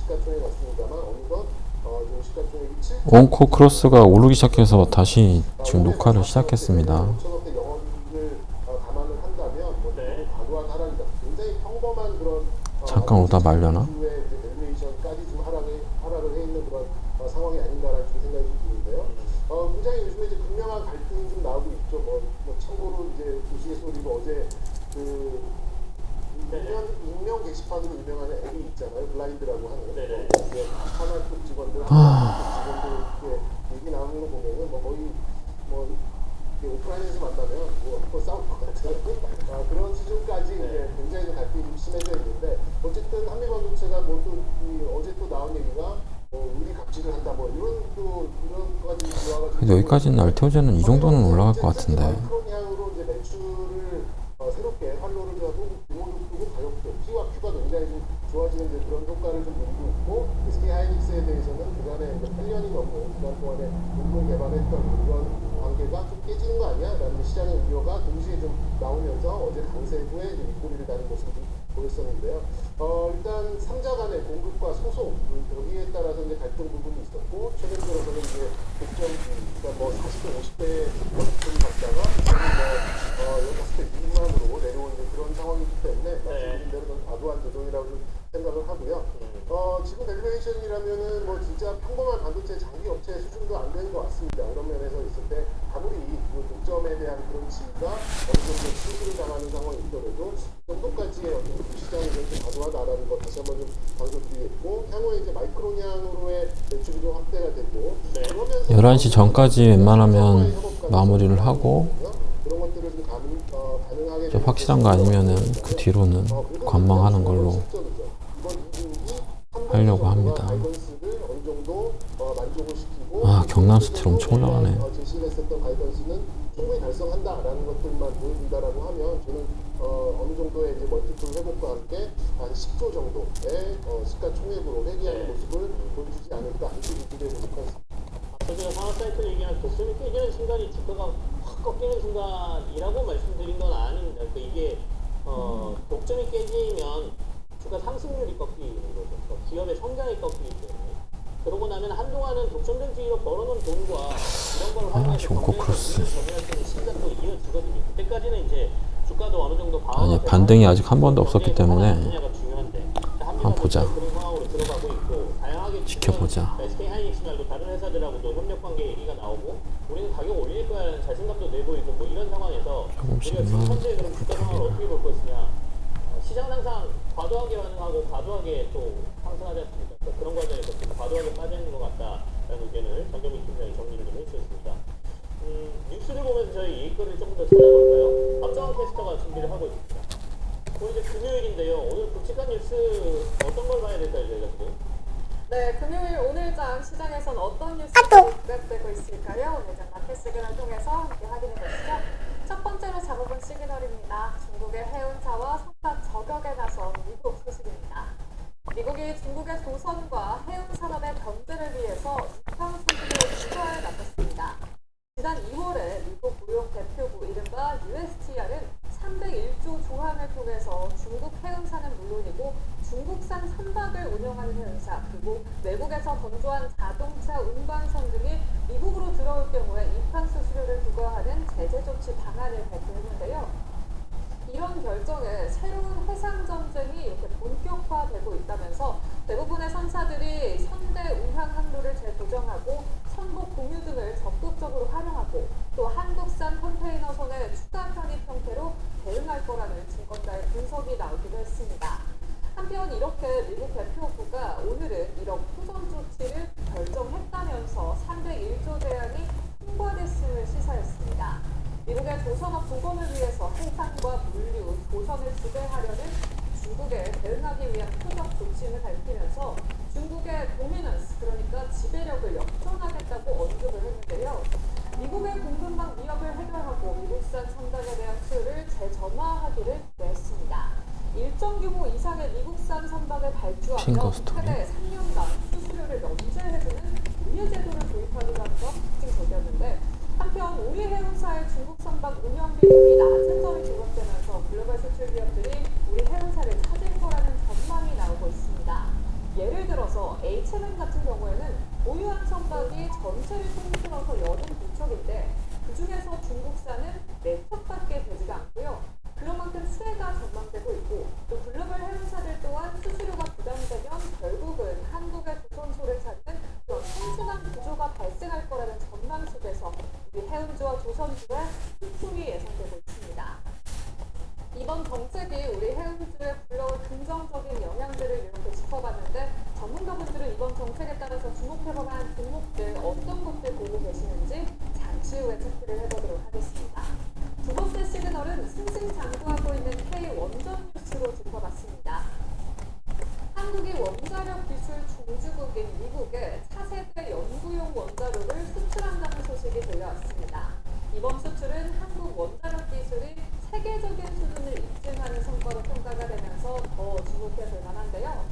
시가총액 났습니다만 어느덧 좀 시가총액이 7. 원코 크로스가 오르기 시작해서 다시 지금 녹화를 시작했습니다. 5천억대 영업이익을 감안을 한다면 뭐 과도한 하락이다. 굉장히 평범한 그런 잠깐 오다 말려나? 주의 밸류에이션까지 좀 하락을 해 있는 그런 상황이 아닌가라는 생각이 드는데요. 굉장히 요즘에 이제 극명한 갈등이 좀 나오고 있죠. 뭐 참고로 이제 우스갯소리로 어제 그 익명 게시판으로 유명한 앱이 있잖아요. 블라인드라고 하는. 이제 하나 쪽 직원들, 하나 쪽 직원들 이렇게 얘기 나오는 거 보면은 뭐 거의 뭐 오프라인에서 만나면 뭐 한번 싸울 것 같은 그런 수준까지 이제 굉장히 좀 갈등이 좀 심해져 있는데 어쨌든 한미반도체가 뭐 또 어제 또 나온 얘기가 우리 갑질을 한다 뭐 이런 거까지 들어와가지고 그래도 여기까지는 알테오제는 이 정도는 올라갈 것 같은데. 마이크론향으로 이제 매출을 새롭게 활로를 하고 규모도 크고 가격도 P와 Q가 굉장히 좀 좋아지는 이제 그런 효과를 좀 보이고 있고 SK 하이닉스에 대해서는 그간에 8년이 넘는 기간 동안에 공동 개발했던 그런 관계가 좀 깨지는 거 아니야라는 시장의 우려가 동시에 좀 나오면서 어제 강세 후에 이제 윗꼬리를 다는 모습이 보였었는데요. 일단 3자 간의 공급과 소송 여기에 따라서 이제 갈등 부분이 있었고 최근 들어서는 이제 독점 그러니까 뭐 40대 50대의 원투를 받다가 지금 6대 미만으로 내려오는 그런 상황이기 때문에 말씀드린 대로 좀 과도한 조정이라고 좀 생각을 하고요. 지금 밸류에이션이라면 뭐 진짜 평범한 반도체 장비 업체 수준도 안 되는 것 같습니다. 그런 면에서 있을 때 아무리 그 독점에 대한 그런 지위가 어느 정도 침수를 당하는 상황이 있더라도 정도까지의 어떤 시장이 좀 과도하다라는 것 다시 한번 좀 강조드리겠고 향후에 이제 마이크론향으로의 매출이 좀 확대가 되고 11시 전까지 웬만하면 마무리를 하고 그런 것들을 좀 가능하게 좀 확실한 거 아니면은 그 뒤로는 관망하는 걸로 하려고 합니다. 아, 경남 스틸 엄청 올라가네. 제시했었던 가이던스는 충분히 달성한다라는 것들만 보여준다라고 하면 저는 어느 정도의 이제 멀티플 회복과 함께 한 10조 정도의 시가총액으로 회귀하는 모습을 보여주지 않을까 이렇게 기대해 보도록 하겠습니다. 저희가 상하 사이클 얘기한 독점이 깨지는 순간이 주가가 확 꺾이는 순간이라고 말씀드린 건 아닙니다. 그러니까 이게 독점이 깨지면 주가 상승률이 꺾이는 거죠. 그러니까 기업의 성장이 꺾이기 때문에. 그러고 나면 한동안은 독점된 주의로 벌어놓은 돈과 이런 걸 활용해서 경쟁에서 점유할 수 있는 시기가 또 이어지거든요. 그때까지는 이제 주가도 어느 정도 아니, 반등이 아직 한 번도 없었기 때문에 한번 보자. 그런 상황으로 들어가고 있고 다양하게 지켜보자. SK 하이닉스 말고 다른 회사들하고도 협력 관계 얘기가 나오고 우리는 가격 올릴 거야라는 자신감도 내보이고 뭐 이런 상황에서 우리가 지금 현재 그럼 주가 상황을 어떻게 볼 것이냐. 시장은 항상 과도하게 반응하고 과도하게 또 상승하지 않습니까? 그러니까 그런 과정에서 좀 과도하게 빠져있는 것 같다라는 의견을 장경민 팀장이 정리를 좀 해주셨습니다. 뉴스를 보면서 저희 얘기거리를 조금 더 찾아볼까요? 박정환 캐스터가 준비를 하고 있습니다. 오늘 이제 금요일인데요. 오늘 굵직한 뉴스 어떤 걸 봐야 될까요, 저희가 지금? 네, 금요일 오늘장 시장에서는 어떤 뉴스가 기대되고 있을까요? 오늘장 마켓 시그널 통해서 함께 확인해 보시죠. 첫 번째로 잡아본 시그널입니다. 중국의 해운사와 선박 저격에 나선 미국 소식입니다. 미국이 중국의 조선과 해운 산업의 견제를 위해서 육상 수주를 추가에 나섰습니다. 지난 2월에 미국 무역 대표부 이른바 USTR은 301조 조항을 통해서 중국 해운사는 물론이고 중국산 선박을 운영하는 해운사 그리고 외국에서 건조한 자동차 운반선 등이 미국으로 들어올 경우에 입항 수수료를 부과하는 제재 조치 방안을 발표했는데요. 이런 결정에 새로운 해상 전쟁이 이렇게 본격화되고 있다면서 대부분의 선사들이 선대 운항 항로를 재조정하고 선복 공유 등을 적극적으로 활용하고 또 한국산 컨테이너선의 추가 편입 형태로 대응할 거라는 증권가의 분석이 나오기도 했습니다. 한편 이렇게 미국 대표부가 오늘은 이런 후전 조치를 결정했다면서 301조 제한이 통과됐음을 시사했습니다. 미국의 조선업 복원을 위해서 해상과 물류, 조선을 지배하려는 중국에 대응하기 위한 후적 조치를 밝히면서 중국의 도미넌스, 그러니까 지배력을 역전하겠다고 언급을 했는데요. 미국의 공급망 위협을 해결하고 미국산 첨단에 대한 수요를 재점화하기를 기대했습니다. 일정 규모 이상의 미국산 선박을 발주하며 최대 3년간 수수료를 면제해주는 우회 제도를 도입하기로 하는 것 특징적이었는데 한편 우리 해운사의 중국 선박 운영 비중이 낮은 점이 지적되면서 글로벌 수출 기업들이 우리 해운사를 찾을 거라는 전망이 나오고 있습니다. 예를 들어서 앞서 H&M 같은 경우에는 보유한 선박이 전체를 통틀어서 여든 9척인데 그 중에서 중국산은 4척밖에 되지가 않고요. 그런 만큼 수혜가 전망되고 있고 또 글로벌 해운사들 또한 수수료가 부담되면 결국은 한국의 조선소를 찾는 그런 성순환 구조가 발생할 거라는 전망 속에서 우리 해운주와 조선주의 후풍이 예상되고 있습니다. 이번 정책이 우리 해운주에 불러올 긍정적인 영향들을 이렇게 짚어봤는데 전문가분들은 이번 정책에 따라서 주목해볼 만한 종목들 어떤 것들 보고 계시는지 잠시 후에 체크를 해보도록 하겠습니다. 두 번째 시그널은 승승장구하고 있는 K-원전 뉴스로 짚어봤습니다. 한국이 원자력 기술 종주국인 미국에 차세대 연구용 원자로를 수출한다는 소식이 들려왔습니다. 이번 수출은 한국 원자력 기술이 세계적인 수준을 입증하는 성과로 평가가 되면서 더 주목해 볼 만한데요.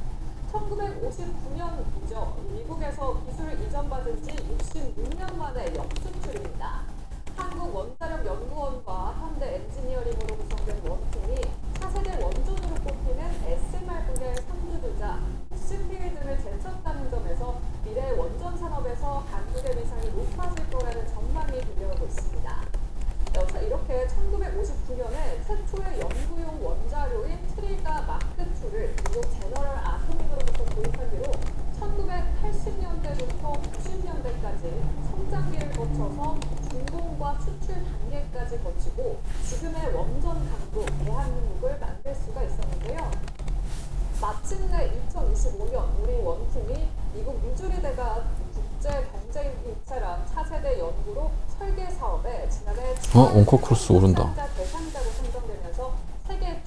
1959년이죠. 미국에서 기술을 이전받은 지 66년 만의 역수출입니다. 한국원자력연구원과 현대 엔지니어링으로 구성된 원팀이 차세대 원전으로 꼽히는 SMR 분야의 선두주자 호시필 등을 제쳤다는 점에서 미래 원전 산업에서 한국의 위상이 높아질 거라는 전망이 들려오고 있습니다. 자, 이렇게 1959년에 최초의 연구용 원자료인 트리가 마크2를 미국 제너럴 아토믹으로부터 도입한 뒤로 1980년대부터 90년대까지 성장기를 거쳐서 준공과 추출 단계까지 거치고 지금의 원전 강국 대한민국을 만들 수가 있었는데요. 마침내 2025년 우리 원팀이 미국 미주리대가 국제 경제 입체란 차세대 연구로 설계 사업에 지난해 옹코크루스 오른다. 대상자로 선정되면서 세계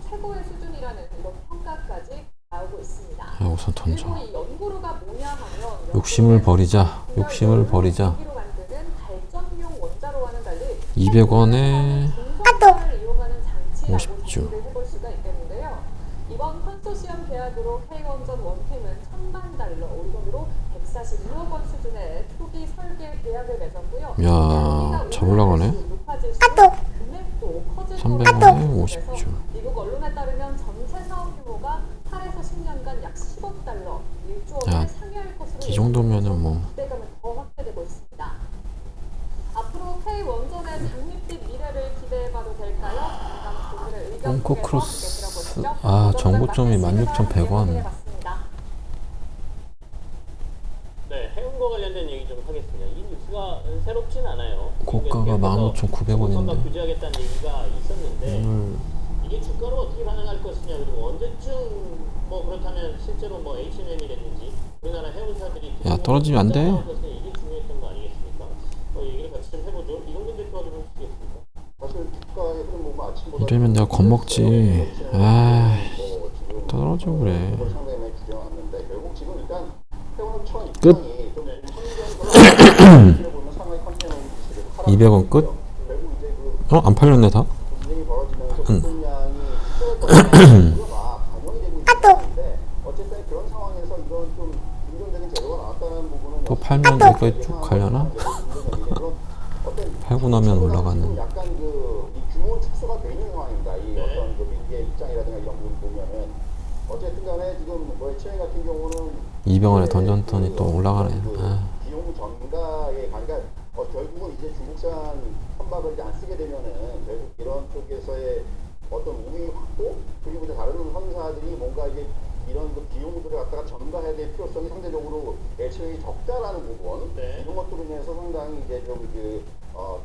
최고의 수준이라는 이런 평가까지 나오고 있습니다. 우선 던져. 그리고 이 연구로가 뭐냐 하면 욕심을 버리자. 욕심을 버리자. 200원에 50주. 해볼 수가 있겠는데요. 이번 컨소시엄 계약으로 K원전 원팀은 1,000만 달러, 우리 돈으로 146억 원 수준의 초기 설계 계약을 맺었고요. 야, 잘 올라가네. 금액도 커질 300원에 50주. 미국 언론에 따르면 전체 사업 규모가 8에서 10년간 약 10억 달러, 1조 야, 원을 상회할 것으로 이 정도면은 뭐 기대감은 더 확대되고 있습니다. 앞으로 K원전의 장밋빛 미래를 기대해봐도 될까요? 오늘의 의견 옹코크루스 정고점이 16,100원. 네, 해운과 관련된 얘기 좀 하겠습니다. 이 뉴스가 새롭진 않아요. 고가가 15,900원인데 규제하겠다는 얘기가 있었는데 이게 주가로 어떻게 반응할 것이냐, 그리고 언제쯤 뭐 그렇다면 실제로 뭐 H&M이라든지 우리나라 해운사들이 떨어지면 안 돼. 이게 중요했던 거 아니겠습니까? 얘기를 같이 좀 해보죠. 이동준 대표가 좀 해주시겠습니까? 사실 주가의 흐름 보면 아침보다 이러면 내가 겁먹지. 떨어져 그래. 상당히 많이 줄여놨는데 결국 지금 일단 해운천 끝. 입장이 좀 환경적으로 보면 상하이 컨테이너 200원 끝? 결국 이제 그 안 팔렸네 다? 분쟁이 벌어지면서 물량이 우려가 반영이 되고 있는 상황인데 어쨌든 그런 상황에서 이런 좀 긍정적인 재료가 나왔다는 부분은 또 팔면 여기까지 쭉 가려나? 팔고 나면 올라가는. 약간 이 규모 축소가 돼 있는 상황입니다. 이 어떤 미국의 입장이라든가 이런 부분 보면은 어쨌든간에 지금 뭐 H&M 같은 경우는 200원에 던졌더니 또 올라가네. 비용 전가에 그러니까 결국은 이제 중국산 선박을 이제 안 쓰게 되면은 결국 이런 쪽에서의 어떤 우위 확보 그리고 이제 다른 선사들이 뭔가 이제 이런 그 비용들을 갖다가 전가해야 될 필요성이 상대적으로 H&M이 적다라는 부분 이런 것들로 인해서 상당히 이제 좀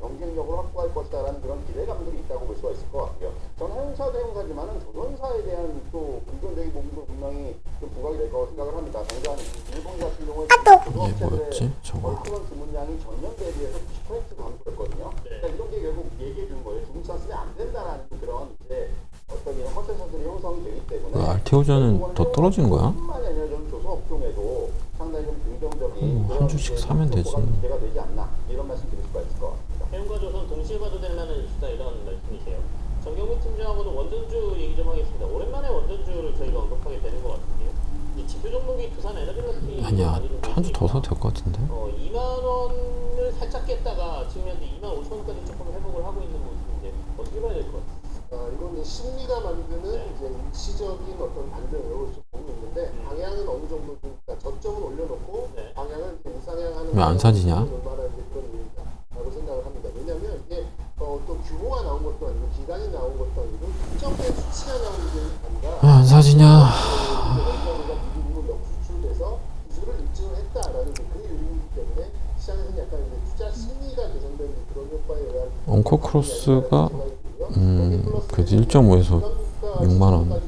경쟁력을 확보할 것이다라는 그런 기대감들이 있다고 볼 수가 있을 것 같고요. 저는 해운사도 해운사지만은 조선사에 대한 또 긍정적인 부분도 분명히 좀 부각이 될 거라고 생각을 합니다. 당장 일본 같은 경우에 이게 뭐였지? 저거. 수건 주문량이 전년 대비해서 90% 감소했거든요. 그러니까 이런 게 결국 얘기해 주는 거예요. 중국산 쓰면 안 된다라는 그런 이제 어떤 이런 허세사들이 형성이 되기 때문에 알테오전은 더 떨어지는 거야? 뿐만이 아니라 좀 조선업종에도 상당히 좀 긍정적인 한 주씩 사면 되지. 기대가 되지 않나 이런 말씀 드릴 수가 있을 것 같습니다. 해운과 조선 동시에 봐도 될 만한 이슈다, 이런 말씀이세요. 정경민 팀장하고도 원전주 얘기 좀 하겠습니다. 오랜만에 원전주를 저희가 언급하게 되는 것 같은데요. 이 지표 종목이 두산 에너빌러티 아니야, 한 주 더 사도 될 것 같은데. 2만 원을 살짝 깼다가 지금 현재 2만 5천 원까지 조금 회복을 하고 있는 모습인데 어떻게 봐야 될 것 같아요? 이건 이제 심리가 만드는 이제 일시적인 어떤 반등을 좀 보고 있는데 방향은 어느 정도 좀 왜 안 사지냐? 얼마나 이제 그런 일이다라고 생각을 합니다. 왜냐하면 이게 또 규모가 나온 것도 아니고 기간이 나온 것도 아니고 특정된 수치가 나온 게 아니라 왜 안 사지냐? 원가가 미국으로 역수출돼서 기술을 입증했다라는 그 요인이기 때문에 시장에서는 약간 이제 투자 심리가 개선되는 그런 효과에 의한 엉코크로스가 그래도 1.5에서 6만원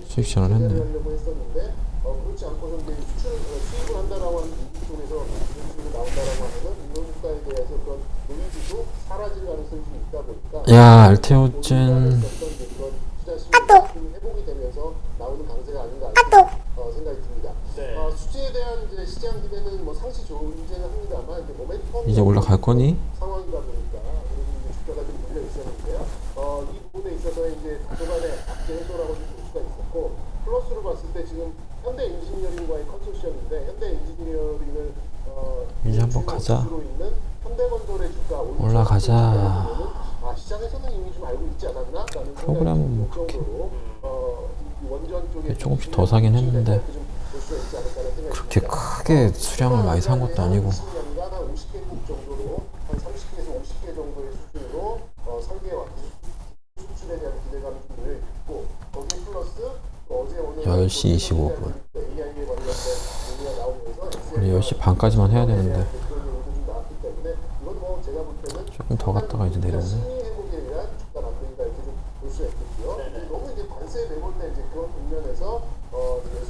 수익 실현을 했네. 하려고 했었는데 그렇지 않고서 이제 수입을 한다라고 하는 미국 쪽에서 수입이 나온다라고 하면은 이런 효과에 대해서 그런 노이즈도 사라질 가능성이 좀 있다 보니까 야, 알테오젠 투자 심리가 회복이 되면서 나오는 강세가 아닌가 생각이 듭니다. 네. 수지에 대한 이제 시장 기대는 뭐 상시 존재는 합니다만 이제 모멘텀 이제 올라갈 거니? 상황이다 보니까 그리고 이제 주가가 좀 몰려 있었는데요. 이 부분에 있어서 이제 다소간의 악재 해소라고 좀 볼 수가 있었고 플러스로 봤을 때 지금 현대 엔지니어링과의 컨소시엄인데 현대 엔지니어링을 이제 한번 가자. 주로 있는 현대건설의 주가 올라가자. 시장에서는 이미 좀 알고 있지 않았나? 라는 프로그램은 뭐 생각이 그렇게 정도로 원전 쪽에 조금씩 더 사긴 했는데 볼 수가 있지 않을까라는 생각이 그렇게 듭니다. 크게 수량을 많이 산 것도 아니고 20년간 한 50개국 정도로 한 30개에서 50개 정도의 수준으로 설계와 수출에 대한 기대감이 좀 모여 있고 거기에 플러스 어제 오늘 10시 25분. AI에 관련된 얘기가 나오면서 우리 10시 반까지만 해야 되는데 그런 얘기도 좀 나왔기 때문에 이건 뭐 제가 볼 때는 조금 더 갔다가 이제 내려오네. 심리 회복에 의한 주가 남들이다 이렇게 좀 볼 수가 있겠고요. 너무 이제 관세에 내볼 때 이제 그런 국면에서 이제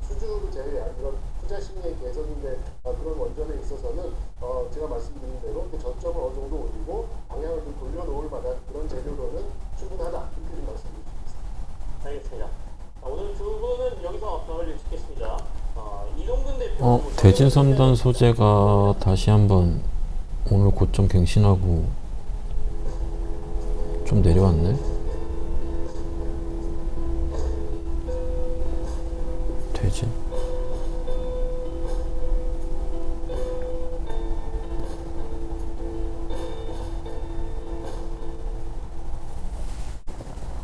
수주를 제외한 이런 투자 심리의 개선인데 그런 원전에 있어서는 제가 말씀드린 대로 그 저점을 어느 정도 올리고 방향을 좀 돌려놓을 만한 그런 재료로는 충분하다 이렇게 좀 말씀드리겠습니다. 알겠습니다. 오늘 두 분은 여기서 마무리 짓겠습니다. 이동근 대표. 대진선단 소재가 다시 한번 오늘 고점 갱신하고 좀 내려왔네. 대진.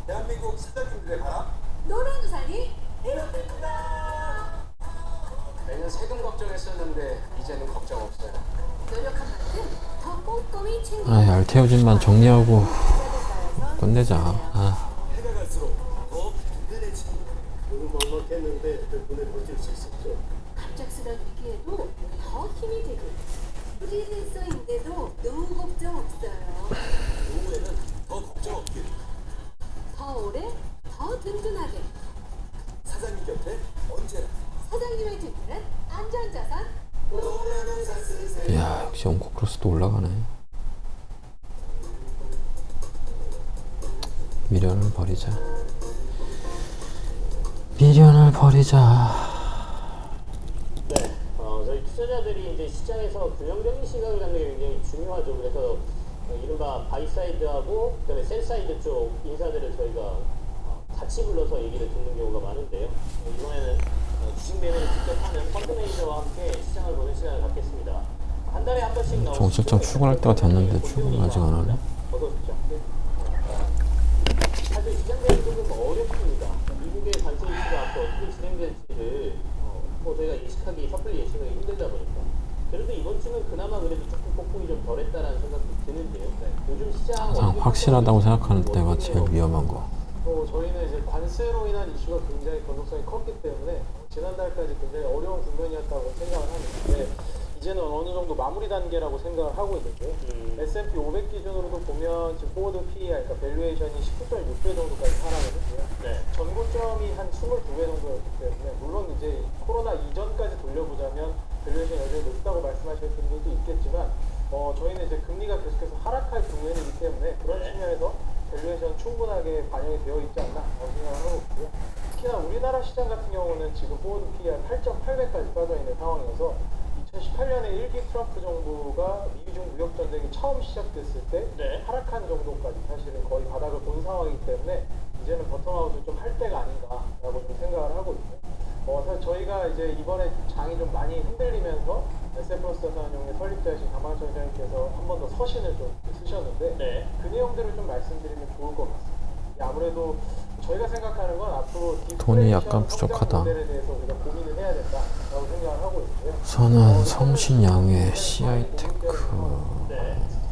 대한민국 사장님들의 바람 노란 우산이 매년 세금 걱정했었는데 이제는 걱정 없어요. 노력한 만큼 더 꼼꼼히 챙기는 아, 알테오진만 정리하고 국가대사에서 끝내자. 아, 해가 갈수록 더 든든해지고 오늘 먹먹했는데 덕분에 버틸 수 있었죠. 갑작스런 위기에도 더 힘이 되고 프리랜서인데도 노후 걱정 없어요. 노후에는 더 걱정 없길. 더 오래 더 든든하게 사장님 곁에 언제나 사장님의 든든한 안전자산 노란 우산 쓰세요. 야, 역시 엉코크로스도 올라가네. 미련을 버리자. 미련을 버리자. 네, 저희 투자자들이 이제 시장에서 균형적인 시각을 갖는 게 굉장히 중요하죠. 그래서 이른바 바이사이드하고 그다음에 셀사이드 쪽 인사들을 저희가 같이 불러서 얘기를 듣는 경우가 많은데요. 이번에는 주식 매매를 직접 하는 펀드 매니저와 함께 시장을 보는 시간을 갖겠습니다. 한 달에 한 번씩 나오는 정실장 출근할 때가 됐는데 출근 아직 안 하네. 어서 오십시오. 사실 시장 대응이 조금 어렵습니다. 미국의 관세 이슈가 앞으로 어떻게 진행될지를 뭐 저희가 예측하기 섣불리 예측하기 힘들다 보니까 그래도 이번 주는 그나마 그래도 조금 폭풍이 좀 덜했다라는 생각도 드는데요. 요즘 시장 가장 확실하다고 생각하는 때가 제일 위험한 거. 또 저희는 이제 관세로 인한 이슈가 굉장히 변동성이 컸기 때문에 지난달까지 굉장히 어려운 국면이었다고 생각을 하는데 이제는 어느 정도 마무리 단계라고 생각을 하고 있는데요. S&P 500 기준으로도 보면 지금 포워드 PER, 그러니까 밸류에이션이 19.6배 정도까지 하락을 했고요. 네. 전고점이 한 22배 정도였기 때문에 물론 이제 코로나 이전까지 돌려보자면 밸류에이션 여전히 높다고 말씀하시는 분들도 있겠지만 저희는 이제 금리가 계속해서 하락할 국면이기 때문에 그런 측면에서 밸류에이션 충분하게 반영이 되어 있지 않나라고 생각을 하고 있고요. 특히나 우리나라 시장 같은 경우는 지금 포워드 PER 8.8배까지 빠져 있는 상황이어서 2018년에 1기 트럼프 정부가 미중 무역 전쟁이 처음 시작됐을 때 네. 하락한 정도까지 사실은 거의 바닥을 본 상황이기 때문에 이제는 버텀아웃을 좀 할 때가 아닌가라고 좀 생각을 하고 있고요. 사실 저희가 이제 이번에 장이 좀 많이 흔들리면서 S&P 자산운용의 설립자이신 강만철 회장님께서 한 번 더 서신을 좀 쓰셨는데 네. 그 내용들을 좀 말씀드리면 좋을 것 같습니다. 아무래도 저희가 생각하는 건 앞으로 돈이 디플레이션 약간 부족하다. 성장 모델에 대해서 우리가 고민을 해야 된다라고 생각을 하고 있고요. 우선은 성신양의 CI테크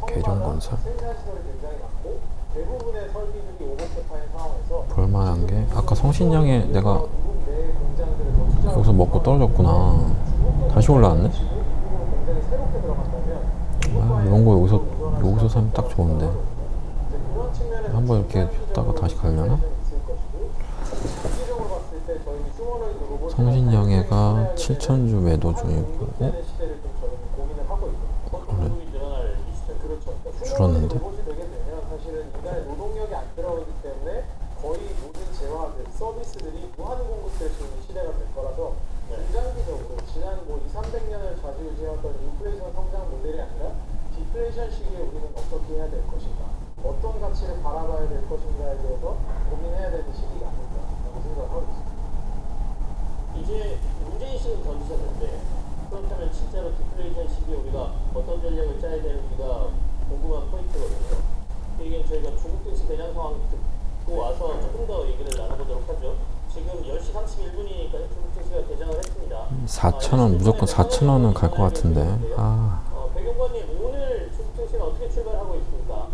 계룡건설 생산 시설이 굉장히 많고 대부분의 설비들이 오버캐파인 상황에서 볼만한 게 아까 성신양에 내가 미국 내 공장들을 더 투자하고 거기서 먹고 떨어졌구나. 다시 올라왔네. 굉장히 새롭게 들어간다면 아, 이런 거 여기서 사면 딱 좋은데 이제 그런 측면에서 한번 이렇게 했다가 다시 가려나? 있을 것이고 장기적으로 봤을 때 저희 휴머노이드 로봇 성신양해가 7,000주 매도 중이고 시대를 좀 저는 고민을 하고 있거든요. 그래 늘어날 이슈죠. 그렇죠. 그러니까 줄었는데? 로봇이 되게 되면 사실은 인간의 노동력이 안 들어오기 때문에 거의 모든 재화들, 서비스들이 무한 공급될 수 있는 시대가 될 거라서 중장기적으로 지난 뭐 200~300년을 좌지우지해왔던 인플레이션 성장 모델이 아니라 디플레이션 시기에 우리는 어떻게 해야 될 것인가, 어떤 가치를 바라봐야 될 것인가에 대해서 고민해야 되는 시기가 아닐까라고 생각을 하고 있습니다. 이제 문제인식은 던지셨는데 그렇다면 진짜로 디플레이션 시기에 우리가 어떤 전략을 짜야 되는지가 궁금한 포인트거든요. 이게 저희가 중국 증시 대장 상황 듣고 와서 조금 더 얘기를 나눠보도록 하죠. 지금 10시 31분이니까 중국 증시가 대장을 했습니다. 4,000원 무조건 4,000원은 갈 것 같은데 아 백용관님 오늘 중국 증시는 어떻게 출발하고 있습니까?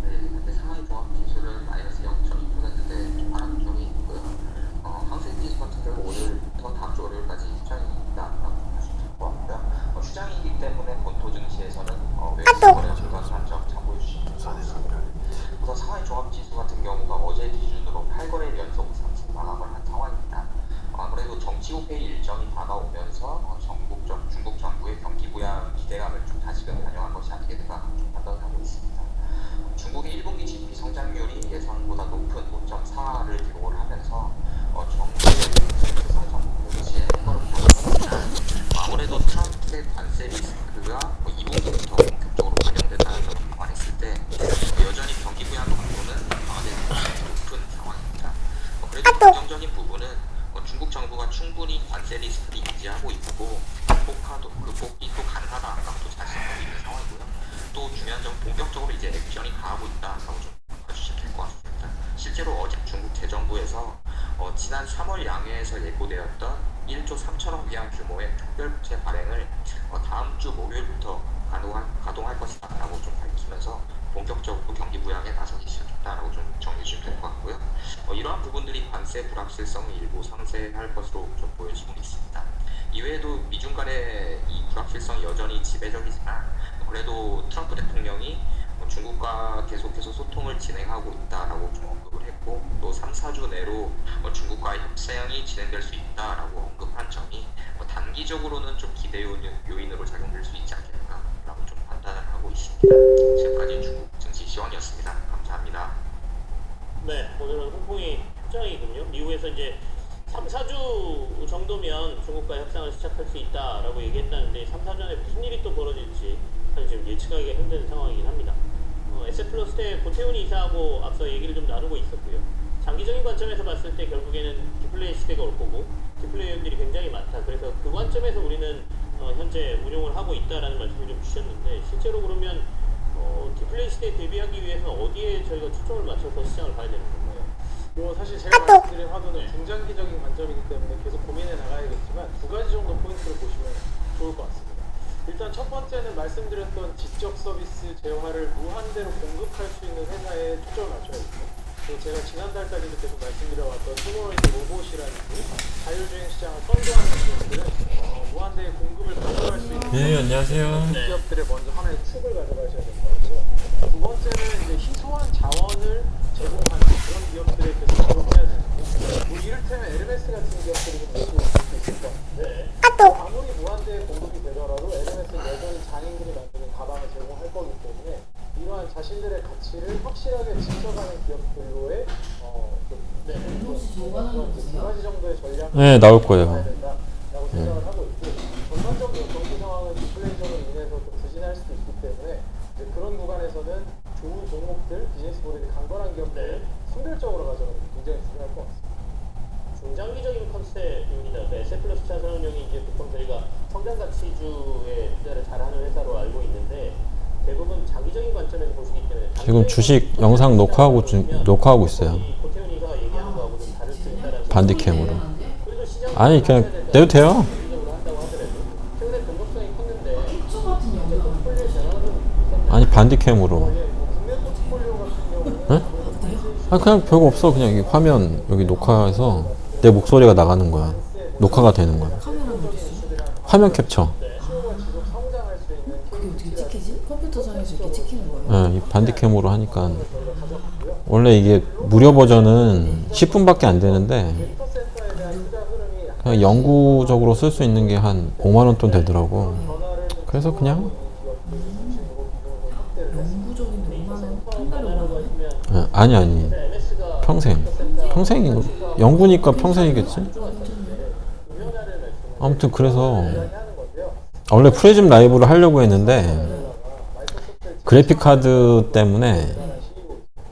네, 현재 상하이 종합 지수는 마이너스 0.2%대 좀 하락 중에 있고요. 항생 지수 같은 경우 오늘부터 다음 주 월요일까지 휴장입니다라고 할수 있을 것 같고요. 휴장이기 때문에 본토 증시에서는 외국인 거래 불가 산적 참고해 주시면 좋겠습니다. 우선 상하이 종합 지수 같은 경우가 어제 기준으로 8거래 연속 상승 마감을 한 상황입니다. 아무래도 정치 호패 일정이 다가오면서 중국 정부의 경기 부양 기대감을 좀 다시금 반영한 것이 아니겠는가 좀 판단하고 있습니다. 중국의 1분기 GDP 성장률이 예상보다 높은 5.4를 기록을 하면서 정부의 성장 공시에 해결을 보였습니다. 아무래도 트럼프의 관세 리스크가 2분기부터 본격적으로 반영된다는 점을 감안했을 때 여전히 경기 부양 강도는 강화될 가능성이 높은 상황입니다. 그래도 긍정적인 부분은 중국 정부가 충분히 관세 리스크를 인지하고 있고 극복이 또 가능하다라고 또 자신하고 있는 상황이고요. 또 중요한 점은 본격적으로 이제 액션이 가하고 있다라고 좀 봐주시면 될 것 같습니다. 실제로 어제 중국 재정부에서 지난 3월 양회에서 예고되었던 1조 3천억 위안 규모의 특별부채 발행을 다음 주 목요일부터 가동할 것이다라고 좀 밝히면서 본격적으로 경기 부양에 나서기 시작했다라고 좀 정리해 주시면 될 것 같고요. 이러한 부분들이 관세 불확실성을 일부 상쇄할 것으로 좀 보여지고 있습니다. 이외에도 미중 간의 이 불확실성이 여전히 지배적이지만 그래도 트럼프 대통령이 중국과 계속해서 소통을 진행하고 있다라고 좀 언급을 했고 또 3~4주 내로 중국과의 협상이 진행될 수 있다라고 언급한 점이 단기적으로는 좀 기대 요인으로 작용될 수 있지 않겠는가라고 좀 판단을 하고 있습니다. 지금까지 중국 증시 시황이었습니다. 감사합니다. 네, 오늘은 홍콩이 협정이군요. 미국에서 이제 3~4주 정도면 중국과 협상을 시작할 수 있다라고 얘기했다는데 3~4주에 무슨 일이 또 벌어질지 사실 지금 예측하기가 힘든 상황이긴 합니다. S 플러스 때 고태훈이 이사하고 앞서 얘기를 좀 나누고 있었고요. 장기적인 관점에서 봤을 때 결국에는 디플레이 시대가 올 거고 디플레이 요인들이 굉장히 많다. 그래서 그 관점에서 우리는 현재 운용을 하고 있다라는 말씀을 좀 주셨는데 실제로 그러면 디플레이 시대에 대비하기 위해서는 어디에 저희가 초점을 맞춰서 시장을 봐야 되는 건가요? 뭐 사실 제가 말씀드린 화두는 중장기적인 관점이기 때문에 계속 고민해 나가야겠지만 두 가지 정도 포인트를 보시면 좋을 것 같습니다. 일단 첫 번째는 말씀드렸던 지적 서비스 재화를 무한대로 공급할 수 있는 회사에 초점을 맞춰야겠죠. 제가 지난달까지도 계속 말씀드려왔던 휴머노이드 로봇이라는 자율주행 시장을 선도하는 기업들은 무한대의 공급을 가져갈 수 있는 네 안녕하세요. 기업들의 먼저 하나의 축을 가져가셔야 될 것 같고요. 두 번째는 이제 희소한 자원을 제공하는 그런 기업들에 계속 공급해야 되는데 뭐 이를테면 에르메스 같은 기업들이 좀 예시를 들 수 있을 것 같은데 아무리 무한대의 공급이 되더라도 에르메스는 여전히 장인들이 만드는 가방을 제공할 거기 때문에 이러한 자신들의 가치를 확실하게 지켜가는 기업들로의 두 가지 정도의 전략 네 나올 거예요. 라고 생각을 하고 있고 전반적인 경기 상황은 디플레이션으로 인해서 좀 부진할 수도 있기 때문에 이제 그런 구간에서는 좋은 종목들, 비즈니스 모델이 강건한 기업들을 선별적으로 가져가는 게 굉장히 중요할 것 같습니다. 중장기적인 컨셉입니다. S 플러스 차선운용이 이제 보통 저희가 성장가치주에 투자를 잘하는 회사로 알고 있는데 대부분 장기적인 관점에서 보시기 때문에 지금 주식 영상 녹화하고 있어요. 고태훈 이사가 얘기하는 거하고는 다를 수 있다는 반디캠으로. 그래도 시장 아니 그냥 내도 돼요. 적으로 한다고 하더라도 최근에 아니 반디캠으로. 응? 아 그냥 별거 없어. 그냥 이 화면 여기 녹화해서 내 목소리가 나가는 거야. 녹화가 되는 거야. 카메라는 어디 있어? 화면 캡처. 그게 어떻게 찍히지? 컴퓨터상에서 이렇게 찍히는 거예요? 이 반디캠으로 하니까 원래 이게 무료 버전은 10분밖에 안 되는데 그냥 영구적으로 쓸 수 있는 게 한 5만 원 돈 되더라고. 그래서 그냥 영구적인데 5만 원? 한 달에 5만 원? 아니 평생 영구니까 평생이겠지. 아무튼 그래서 원래 프리즘 라이브를 하려고 했는데 그래픽 카드 때문에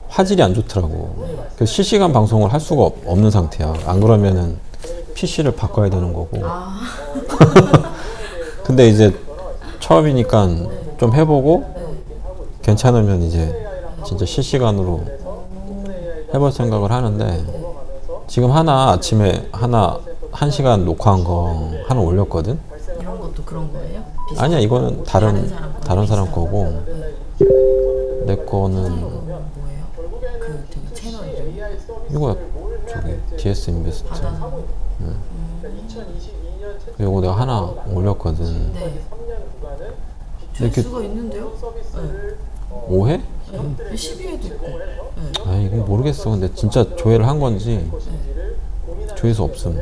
화질이 안 좋더라고. 그래서 실시간 방송을 할 수가 없는 상태야. 안 그러면은 PC를 바꿔야 되는 거고. 근데 이제 처음이니까 좀 해보고 괜찮으면 이제 진짜 실시간으로 해볼 생각을 하는데, 지금 아침에 1시간 녹화한 거 하나 올렸거든? 이런 것도 그런 거예요? 아니야, 이거는 다른 사람 거고, 내 거는 뭐예요? 그 되게 채널 이름? 이거야. 저기 DS 인베스트. 바다. 이거 내가 하나 올렸거든. 네. 이렇게 수가 있는데요? 네. 5회? 12회도 있고. 네. 아 이거 모르겠어. 근데 진짜 조회를 한 건지 조회수 없음.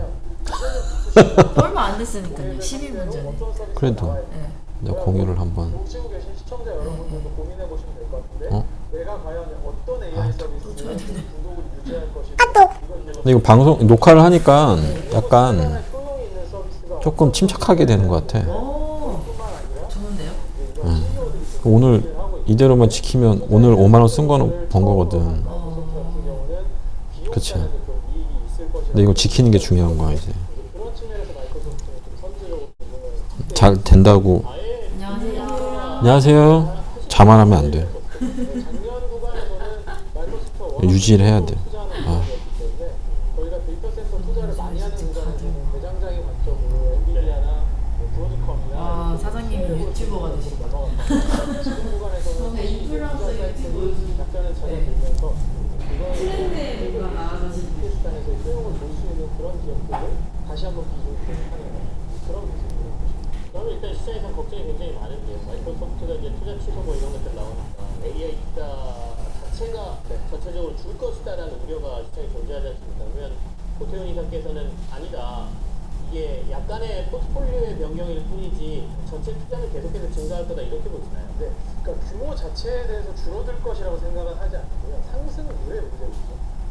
얼마 안 됐으니까요. 12분 전에. 그래도 네. 내가 공유를 한번. 보시고 계신 시청자 여러분들도 고민해 보시면 될 것 같은데 어? 내가 과연 어떤 AI 서비스를 쳐야 되네. 중독을 유지할 것이고 근데 이거 방송 녹화를 하니까 약간 소용이 있는 서비스가 조금 침착하게 되는 것 같아. 오, 좋은데요? 오늘 이대로만 지키면 오늘 5만 원 쓴 거는 번 거거든. 그치. 근데 이거 지키는 게 중요한 거야 이제. 그런 측면에서 마이크로소프트는 좀 선제적으로 부분을 잘 된다고. 안녕하세요. 안녕하세요. 자만하면 안 돼. 작년 구간에서는 마이크로소프트가 유지를 해야 돼. 투자하는 아. 구간이었기 때문에 저희가 데이터 센터 투자를 많이 하는 구간에서는 대장장이 관점으로 엔비디아나 브로드컴이나 아, 사장님이 유튜버가 되신 거. 지금 구간에서는 인플루언서 유튜브 약간은 잘 보면서 트렌드에 뭔가 나아가시는 PS단에서 소용을 볼 수 있는 그런 기업들을 다시 한번 기준으로 하는 그런 모습입니다. 그러면 일단 시장에서 걱정이 굉장히 많은 게 마이크로소프트가 이제 투자 취소 뭐 이런 것들 나오니까 AI 투자 자체가 전체적으로 줄 것이다라는 우려가 시장에 존재하지 않습니까? 그러면 고태훈 이사께서는 아니다. 이게 약간의 포트폴리오의 변경일 뿐이지 전체 투자는 계속해서 증가할 거다 이렇게 보시나요? 네, 그러니까 규모 자체에 대해서 줄어들 것이라고 생각은 하지 않고요. 상승률의 문제죠.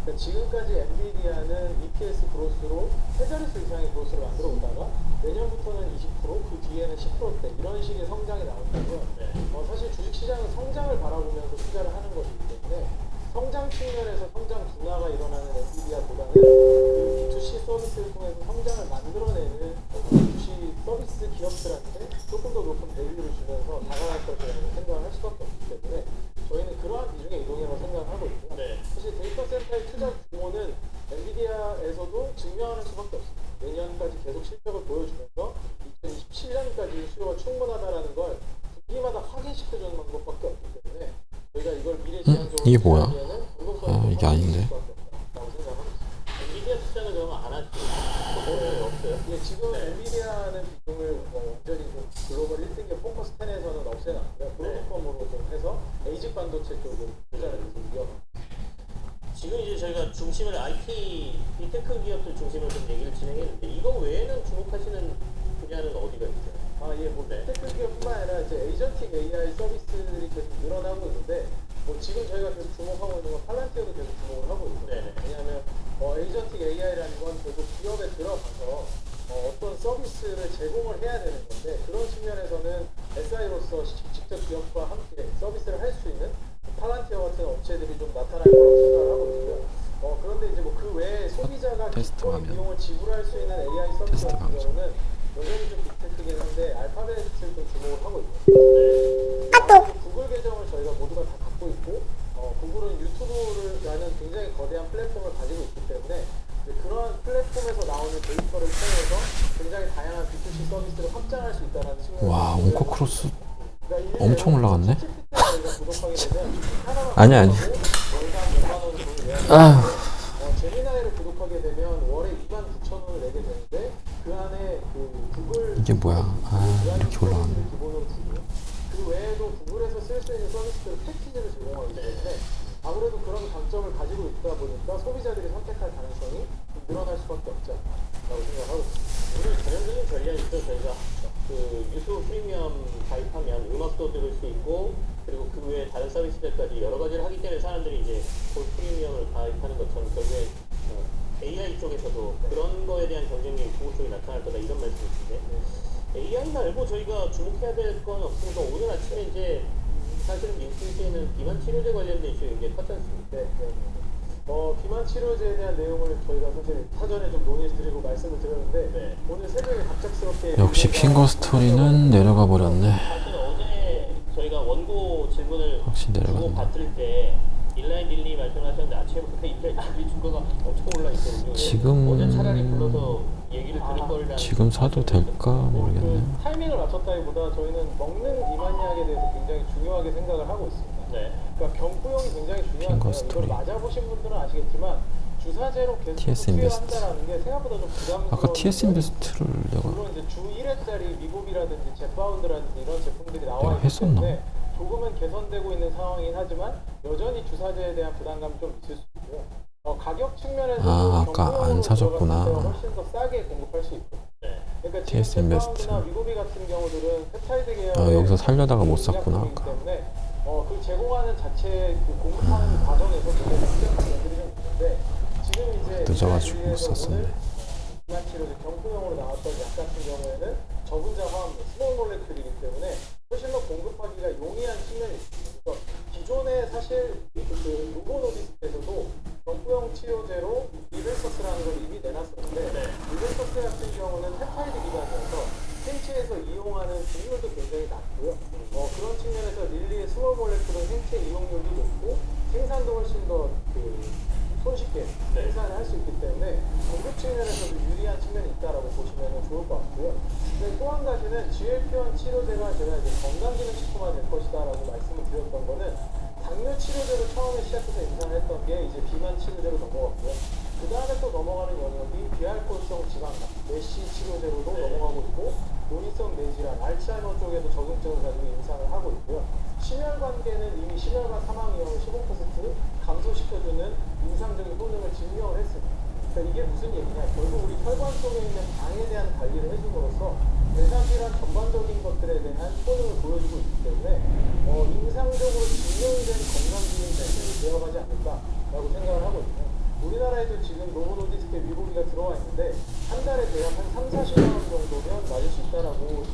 그러니까 지금까지 엔비디아는 EPS 그로스로 3자릿수 이상의 그로스를 만들어 오다가 내년부터는 20%, 그 뒤에는 10%대 이런 식의 성장이 나온다고요. 네. 사실 주식시장은 성장을 바라보면서 투자를 하는 것이기 때문에 성장 측면에서 성장 둔화가 일어나는 엔비디아보다는 그 B2C 서비스를 통해서 성장을 만들어내는 B2C 서비스 기업들한테 조금 더 높은 밸류를 주면서 다가갈 것이라고 생각을 할 수밖에 없기 때문에 저희는 그러한 비중의 이동이라고 생각을 하고 있고요. 네. 사실 데이터 센터의 투자 규모는 엔비디아에서도 증명하는 수밖에 없습니다. 내년까지 계속 실적을 보여주면서 2027년까지 수요가 충분하다라는 걸 분기마다 확인시켜주는 방법밖에 없기 때문에 저희가 이걸 미래지향적으로 이게 뭐야? 아, 이게 아닌데. 엔비디아 투자는 그러면 안 하지. 없어요. 예, 지금 엔비디아는 비중을 완전히 좀 글로벌 1등기 포커스 10에서는 없애놨고요. 브로드컴으로 좀 해서 에이직 반도체 쪽으로 투자를 이어갑니다. 지금 이제 저희가 중심을 IT, 빅테크 기업들 중심으로 좀 얘기를 진행했는데 이거 외에는 주목하시는 분야는 어디가 있어요? 예, 뭐 빅테크 기업뿐만 아니라 이제 에이전틱 AI 서비스들이 계속 늘어나고 있는데 지금 저희가 계속 주목하고 있는 건 팔란티어도 계속 주목을 하고 있거든요. 네네. 왜냐하면 에이전틱 AI라는 건 결국 기업에 들어가서 어떤 서비스를 제공을 해야 되는 건데 그런 측면에서는 SI로서 직접 기업과 함께 서비스를 할 수 있는 팔란티어 같은 업체들이 좀 나타날 거라고 생각을 하고 있고요. 그런데 이제 뭐 그 외에 소비자가 테스트 기꺼이 화면. 비용을 지불할 수 있는 AI 서비스 테스트 같은 방송. 경우는 여전히 좀 빅테크긴 한데 알파벳을 좀 주목을 하고 있거든요. 구글 계정을 저희가 모두가 다 갖고 있고 구글은 유튜브라는 굉장히 거대한 플랫폼을 가지고 있기 때문에 이제 그런 플랫폼에서 나오는 데이터를 통해서 굉장히 다양한 B2C 서비스를 확장할 수 있다는 측면에서 와, 온코크로스 그러니까 엄청 올라갔네. 챗GPT 이상 구독하게 되면 하나만 아니. 월간 5만 원 돈을 내야 되는데 아휴. 제미나이를 구독하게 되면 월에 29,000원을 내게 되는데 그 안에 그 구글 이게 뭐야? 아, 이렇게 올라가네. 서비스를 기본으로 주고요. 그 외에도 구글에서 쓸 수 있는 서비스들 패키지를 제공하기 때문에 아무래도 그런 장점을 가지고 있다 보니까 소비자들이 선택할 가능성이 좀 늘어날 수밖에 없다라고 생각하고 있습니다. 오늘 전형적인 전략이 있죠. 저희가 그 유튜브 프리미엄 가입하면 음악도 들을 수 있고 그리고 그 외에 다른 서비스들까지 여러 가지를 하기 때문에 사람들이 이제 그 프리미엄을 가입하는 것처럼 결국에 AI 쪽에서도 그런 거에 대한 경쟁력이 구글 쪽에 나타날 거다 이런 말씀이신데 AI 말고 저희가 주목해야 될 건 없으니까 오늘 아침에 이제 사실은 민스에는 비만 치료제 관련된 이슈가 굉장히 컸지 않습니까? 비만 치료제에 대한 내용을 저희가 사실 사전에 좀 논의를 드리고 말씀을 드렸는데 오늘 새벽에 갑작스럽게 역시 핑거 스토리는 내려가 버렸네. 사실 어제 저희가 원고 질문을 확실히 주고 내려갔네. 받을 때 인라인 딜리 말씀하셨는데 아침부터 인라인 딜리 주가가 엄청 올라 있거든요. 지금- 어제 차라리 불러서 얘기를 들을 거라는 지금 사도 될까 모르겠네. 그 타이밍을 맞췄다기보다 저희는 먹는 비만약에 대해서 굉장히 중요하게 생각을 하고 있습니다. 네. 그러니까 경구용이 굉장히 핑거 중요한데요. 이걸 스토리. 맞아보신 분들은 아시겠지만 주사제로 계속 TS 인베스트. 투여한다라는 게 생각보다 좀 부담스러운 아까 TS 인베스트를 내가 물론 이제 주 1회짜리 미국이라든지 제파운드라든지 이런 제품들이 나와 내가 있기 했었나? 때문에 조금은 개선되고 있는 상황이긴 하지만 여전히 주사제에 대한 부담감이 좀 있을 수 있고요. 가격 측면에서 아, 아까 안 사줬구나. 훨씬 더 싸게 공급할 수 있고. 그러니까 지금 TS 인베스트. 제파운드나 미국이 같은 경우들은 펩타이드 계열 아, 여기서 살려다가 못 샀구나, 아까. 때문에 그 제공하는 자체 그 공급하는 과정에서 굉장히 특별한 면들이 좀 있는데 지금 이제 늦어가지고 못 일리에서 샀었네. 오늘 비만 치료제 경구용으로 나왔던 약 같은 경우에는 저분자 화합물 스몰 몰레큘이기 때문에 훨씬 더 공급하기가 용이한 측면이 있습니다. 그래서 기존에 사실 그 노보노디스에서도 경구용 치료제로 리벨서스라는 걸 이미 내놨었는데 리벨서스 같은 경우는 펩타이드 기반이어서 생체에서 이용하는 비율도 굉장히 낮고요. 그런 측면에서 릴리의 스몰 몰레큘은 생체 이용률도 높고 생산도 훨씬 더 손쉽게 생산을 할 수 있기 때문에 공급 측면에서도 유리한 측면이 있다라고 보시면 좋을 것 같고요. 또 한 가지는 GLP-1 치료제가 제가 이제 건강기능식품화 될 것이다라고 말씀을 드렸던 거는 당뇨 치료제로 처음에 시작해서 임상을 했던 게 이제 비만 치료제로 넘어갔고요. 그 다음에 또 넘어가는 영역이 비알코올성 지방간, 메시 치료제로도 넘어가고 있고 노인성 뇌질환, 알츠하이머 쪽에도 적응증을 가지고 임상을 하고 있고요. 심혈관계는 이미 심혈관 사망 위험을 15% 감소시켜주는 임상적인 효능을 증명을 했습니다. 그러니까 이게 무슨 얘기냐? 결국 우리 혈관 속에 있는 당에 대한 관리를 해줌으로써 대사질환 전반적인 것들에 대한 효능을 보여주고 있기 때문에 임상적으로 증명이 된 건강기능 제품이 되어가지 않을까라고 생각을 하고 있고요. 우리나라에도 지금 노보노디스크에 미국이가 들어와 있는데 한 달에 대략 한 3-40만 원 정도면 맞을 수 있다라고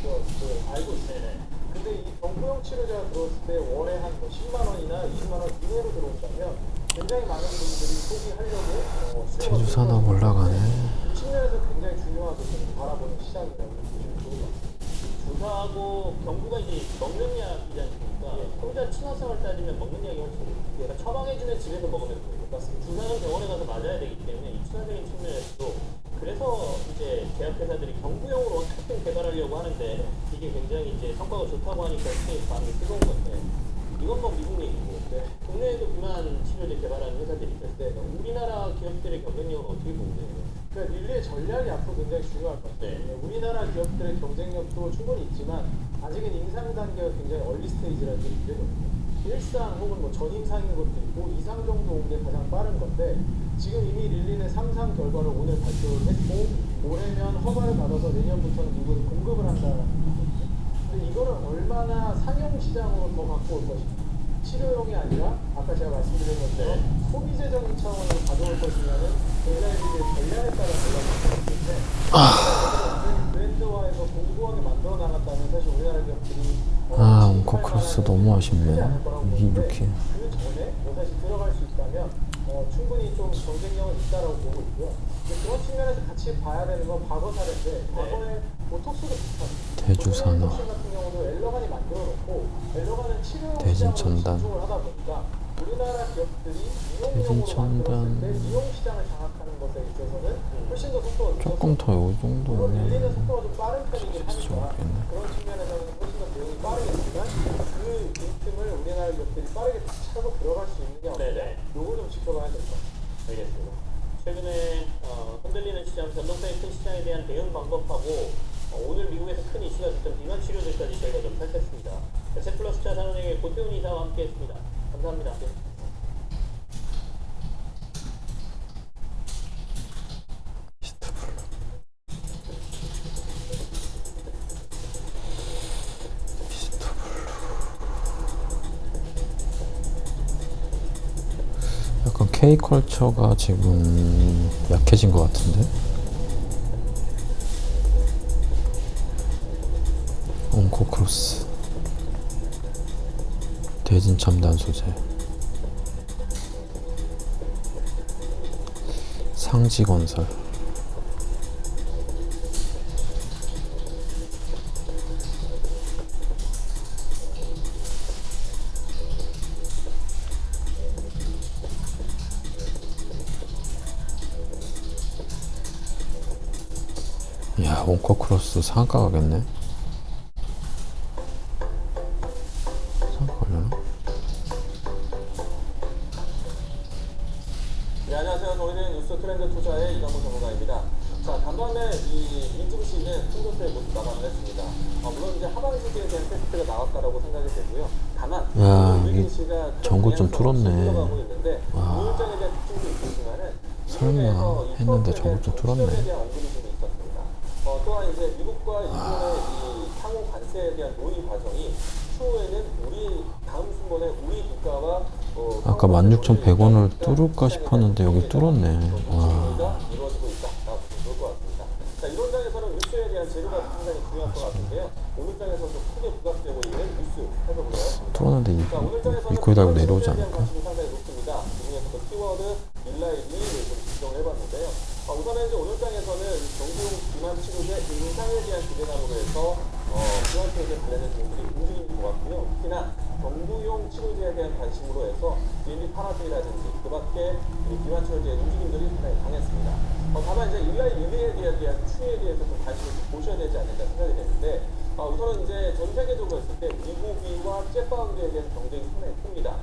알고 있어요. 근데 이 경구용 치료제가 들어왔을 때 월에 한 10만 원이나 20만 원 이내로 들어온다면 굉장히 많은 분들이 소비하려고 제주산 하고 올라가네. 이 측면에서 굉장히 중요하게 좀 바라보는 시장이라고 보시면 좋을 것 같습니다. 주사하고 경구가 이제 먹는 약이지 않습니까? 소비자 친화성을 따지면 먹는 약이 훨씬 그러니까 처방해주면 집에서 먹으면 돼요. 주사는 병원에 가서 맞아야 되기 때문에 이 친화적인 측면에서도 그래서 이제 제약회사들이 경구용으로 어떻게든 개발하려고 하는데 이게 굉장히 이제 성과가 좋다고 하니까 시장이 반응이 뜨거운 건데 이건 뭐 미국 얘기고 국내에도 비만 치료제 개발하는 회사들이 있을 때 우리나라 기업들의 경쟁력은 어떻게 보세요? 그러니까 릴리의 전략이 앞으로 굉장히 중요할 것 같아요. 네. 우리나라 기업들의 경쟁력도 충분히 있지만 아직은 임상 단계가 굉장히 얼리 스테이지라는 게 문제거든요. 1상 혹은 뭐 전임상인 것도 있고 2상 정도 온 게 가장 빠른 건데 지금 이미 릴리는 3상 결과를 오늘 발표를 했고 올해면 허가를 받아서 내년부터는 미국에 공급을 한다는 거거든요. 근데 이거를 얼마나 상용 시장으로 더 갖고 올 것인가 치료용이 아니라 아까 제가 말씀드린 것처럼 소비재적인 차원으로 가져올 것이냐는 굉장히 전략에 따라 달라지기 때문에 브랜드화해서 공고하게 만들어 나갔다면 사실 우리나라 기업들이 옹코크로스 너무 아쉽네. 이렇게 그 전에 사실 들어갈 수 있다면 충분히 좀 경쟁력은 있다라고 보고 있고요. 그런 측면에서 같이 봐야 되는 건 과거 사례인데 과거에 보톡스도 비슷합니다. 대주산업, 같은 경우도 엘러간이 만들어 놓고 엘러간은 치료 대진천단, 시장으로 하다 보니까 우리나라 기업들이 대진천단. 이용 시장을 장악하는 것에 있어서는 훨씬 더 속도가 조금 더 요 물론 정도는 릴리는 속도가 좀 빠른 편이긴 진짜 하니까 모르겠네. 그런 측면에서는 훨씬 더 대응이 빠르겠지만 그 빈틈을 우리나라 하고 오늘 미국에서 큰 이슈가 됐던 비만 치료제까지 저희가 좀 살폈습니다. 셋플러스 자산운용의 고태훈 이사와 함께했습니다. 감사합니다. 약간 K컬처가 지금 약해진 것 같은데? 온코크로스 대진첨단 소재 상지건설 야, 온코크로스 상가 가겠네. 상가 가려나? 네, 안녕하세요. 저희는 뉴스 트렌드 투자의 이강무 전문가입니다. 자, 간밤에 이 민중시는 풍조세의 모습 마감을 했습니다. 물론 이제 하반기에 대한 테스트가 나왔다라고 생각이 되고요. 다만 야, 이게 민중시가 전고 좀 뚫었네. 있는데 와. 우울장에 대한 특징도 있지만은 설마 했는데 전고 좀 뚫었네. 또한 이제 미국과 일본의 이 상호 관세에 대한 논의 과정이 추후에는 우리 다음 순번에 우리 국가와 아까 16,100원을 뚫을까 싶었는데 여기 뚫었네. 와. 이루어지고 있다라고 보시면 좋을 것 같습니다. 자, 이번 장에서는 뉴스에 대한 재료가 상당히 중요할 것 같은데요. 오늘 장에서도 크게 부각되고 있는 뉴스 살펴보도록 하겠습니다. 뚫었는데 자, 오늘 장에서는 입구에 달고 내려오지 관심에 대한 않을까? 관심이 상당히 높습니다. 그 중에서도 키워드 일라이리를 좀 지정해봤는데요. 우선은 이제 오늘 장에서는 정부용 비만 치료제 인상에 대한 기대감으로 해서 비만 치료제 관련된 종목들이 움직이는 것 같고요. 특히나 정부용 치료제에 대한 관심으로 해서 D&D 파라딜이라든지 그 밖에 비만 치료제의 움직임들이 상당히 강했습니다. 다만 이제 일라이 릴리에 대한 추이에 대해서 좀 관심을 좀 보셔야 되지 않을까 생각이 되는데 우선은 이제 전 세계적으로 했을 때 미국이와 잽바운드에 대한 경쟁이 상당히 큽니다.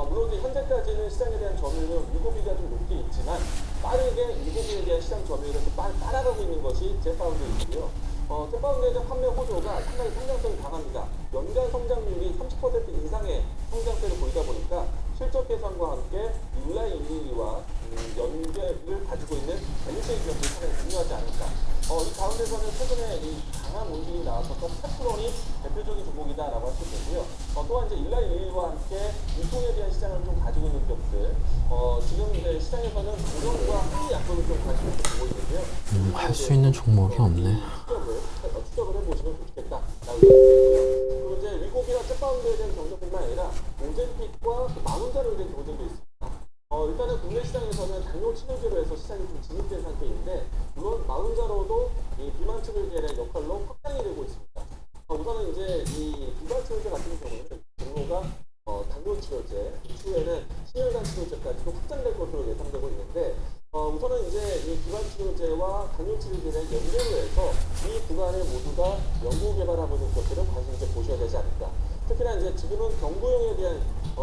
물론 이제 현재까지는 시장에 대한 점유율은 미국이가 좀 높게 있지만 빠르게 미국에 대한 시장 점유율을 또 따라가고 있는 것이 잽바운드이고요. 잽바운드에 대한 판매 호조가 상당히 성장성이 강합니다. 연간 성장률이 30% 이상의 성장세를 보이다 보니까 실적 개선과 함께 일라이 릴리와 연계를 가지고 있는 밸류체인 기업들이 상당히 중요하지 않을까. 이 가운데서는 최근에 이 강한 움직임이 나왔었던 테프론이 대표적인 종목이다라고 할 수 있고요. 또한 이제 일라이 릴리와 함께 유통에 대한 시장을 좀 가지고 있는 기업들. 지금 이제 시장에서는 고령과 항리 약품을 좀 관심을 보고 있는데요. 할 수 있는 종목이 없네. 추적을 해보시면 좋겠다라고 생각했고요. 그리고 이제 위고비와 잽바운드에 대한 경쟁뿐만 아니라 오젠픽과 마운자로에 대한 경쟁도 있습니다. 일단은 국내 시장에서는 당뇨 치료제로 해서 시장이 좀 진입된 상태인데 물론 마운자로도 이 비만 치료제의 역할로 확장이 되고 있습니다. 우선은 이제 이 비만 치료제 같은 경우는 종로가 당뇨 치료제, 추후에는 신혈관 치료제까지도 확장될 것으로 예상되고 있는데 우선은 이제 이 비만 치료제와 당뇨 치료제를 연계로 해서 이 구간을 모두 다 연구 개발하고 있는 것들은 관심 있게 보셔야 되지 않을까. 특히나 이제 지금은 경구용에 대한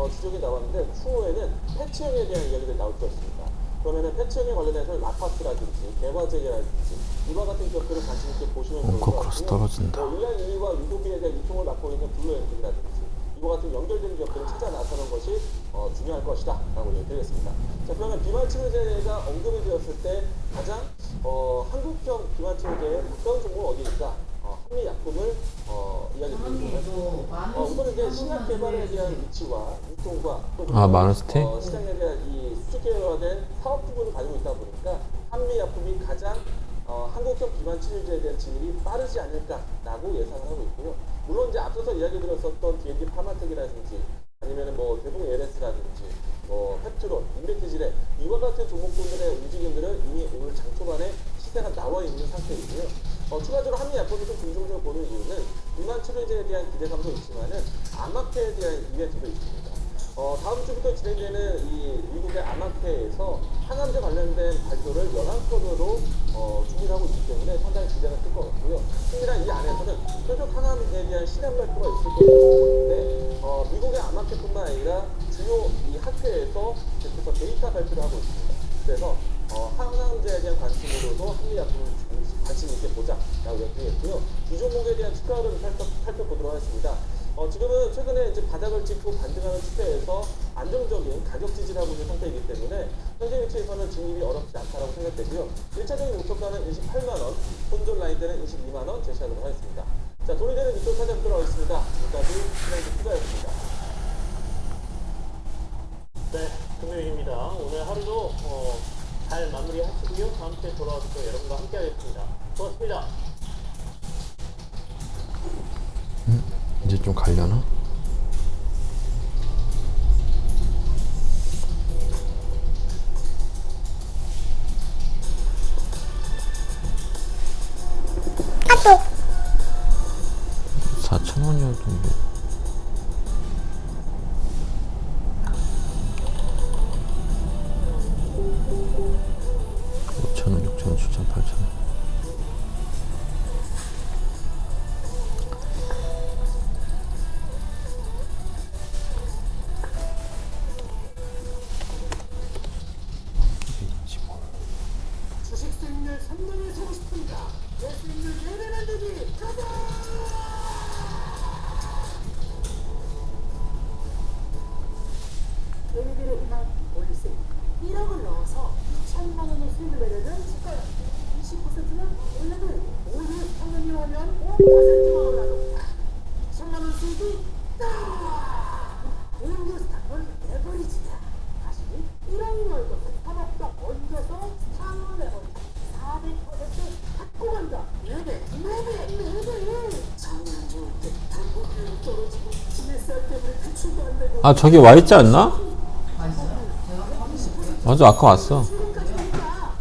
지적이 나왔는데 추후에는 패치형에 대한 이야기들이 나올 것 같습니다. 그러면은 패치형에 관련해서 라파스라든지 개화제라든지 이와 같은 기업들을 관심 있게 보시면 좋을 것 같고요. 떨어진다. 일라이리와 위고비에 대한 유통을 맡고 있는 블루엔딩이라든지 이와 같은 연결된 기업들을 찾아 나서는 것이 중요할 것이다 라고 얘기드리겠습니다. 자, 그러면 비만 치료제가 언급이 되었을 때 가장 한국형 비만 치료제에 가까운 종목은 어디일까? 한미 약품을 이야기 드리겠습니다. 우선 이제 신약 개발에 대한 위치와 유통과 또 마누스틱? 시장에 대한 이 수직계열화된 사업 부분을 가지고 있다 보니까 한미 약품이 가장 한국형 비만 치료제에 대한 진입이 빠르지 않을까라고 예상을 하고 있고요. 물론 이제 앞서서 이야기 드렸었던 D&D 파마텍이라든지 아니면은 뭐 대봉 LS라든지 뭐 펩트론, 인베티질의 이와 같은 종목군들의 움직임들은 이미 오늘 장 초반에 시세가 나와 있는 상태이고요. 추가적으로 한미 약품을 좀 긍정적으로 보는 이유는 비만 치료제에 대한 기대감도 있지만은 암학회에 대한 이벤트도 있습니다. 다음 주부터 진행되는 이 미국의 암학회에서 항암제 관련된 발표를 11건으로 준비를 하고 있기 때문에 상당히 기대가 클 것 같고요. 특히나 이 안에서는 표적 항암에 대한 실험 발표가 있을 것으로 보이는데 미국의 암학회뿐만 아니라 주요 이 학회에서 계속해서 데이터 발표를 하고 있습니다. 그래서 항암제에 대한 관심으로도 한미 약품을 관심 있게 보자라고 얘기했고요. 이 종목에 대한 주가 흐름 살펴보도록 하겠습니다. 지금은 최근에 이제 바닥을 짚고 반등하는 추세에서 안정적인 가격 지지를 하고 있는 상태이기 때문에 현재 위치에서는 진입이 어렵지 않다고 생각되고요. 1차적인 목표가는 28만원, 손절 라인대는 22만원 제시하도록 하겠습니다. 자, 돈이 되는 이쪽 찾아보도록 하겠습니다. 지금까지 신영주 투자였습니다. 네, 금요일입니다. 오늘 하루도 잘 마무리하시고요. 다음 주에 돌아와서 또 여러분과 함께 하겠습니다. 고맙습니다. 이제 좀 가려나? 까똑 4,000원이어도 뭐. 5,000원, 6,000원, 7,000원, 8,000원. 주식 수익률 3년을 사고 싶습니다. 내 수익률 4배 만들기 가자! 예비비로 음악 월세 1억을 넣어서 2천만 원의 수익을 내려면 주가가 20%는 올려도 오늘 상년이 오면 5%가 올라도 2천만 원 수익이 딱! 오늘 스탁은 레버리지다. 다시 1억 열고서 3억도 얹어서 스탁을 내버리자. 400% 갖고 간다. 4배. 장이 안 좋을 때 당구비율 떨어지고 지네살 때문에 대출도 안 되고 아, 저기 와 있지 않나? 맞아, 아까 왔어. 지금까지 하니까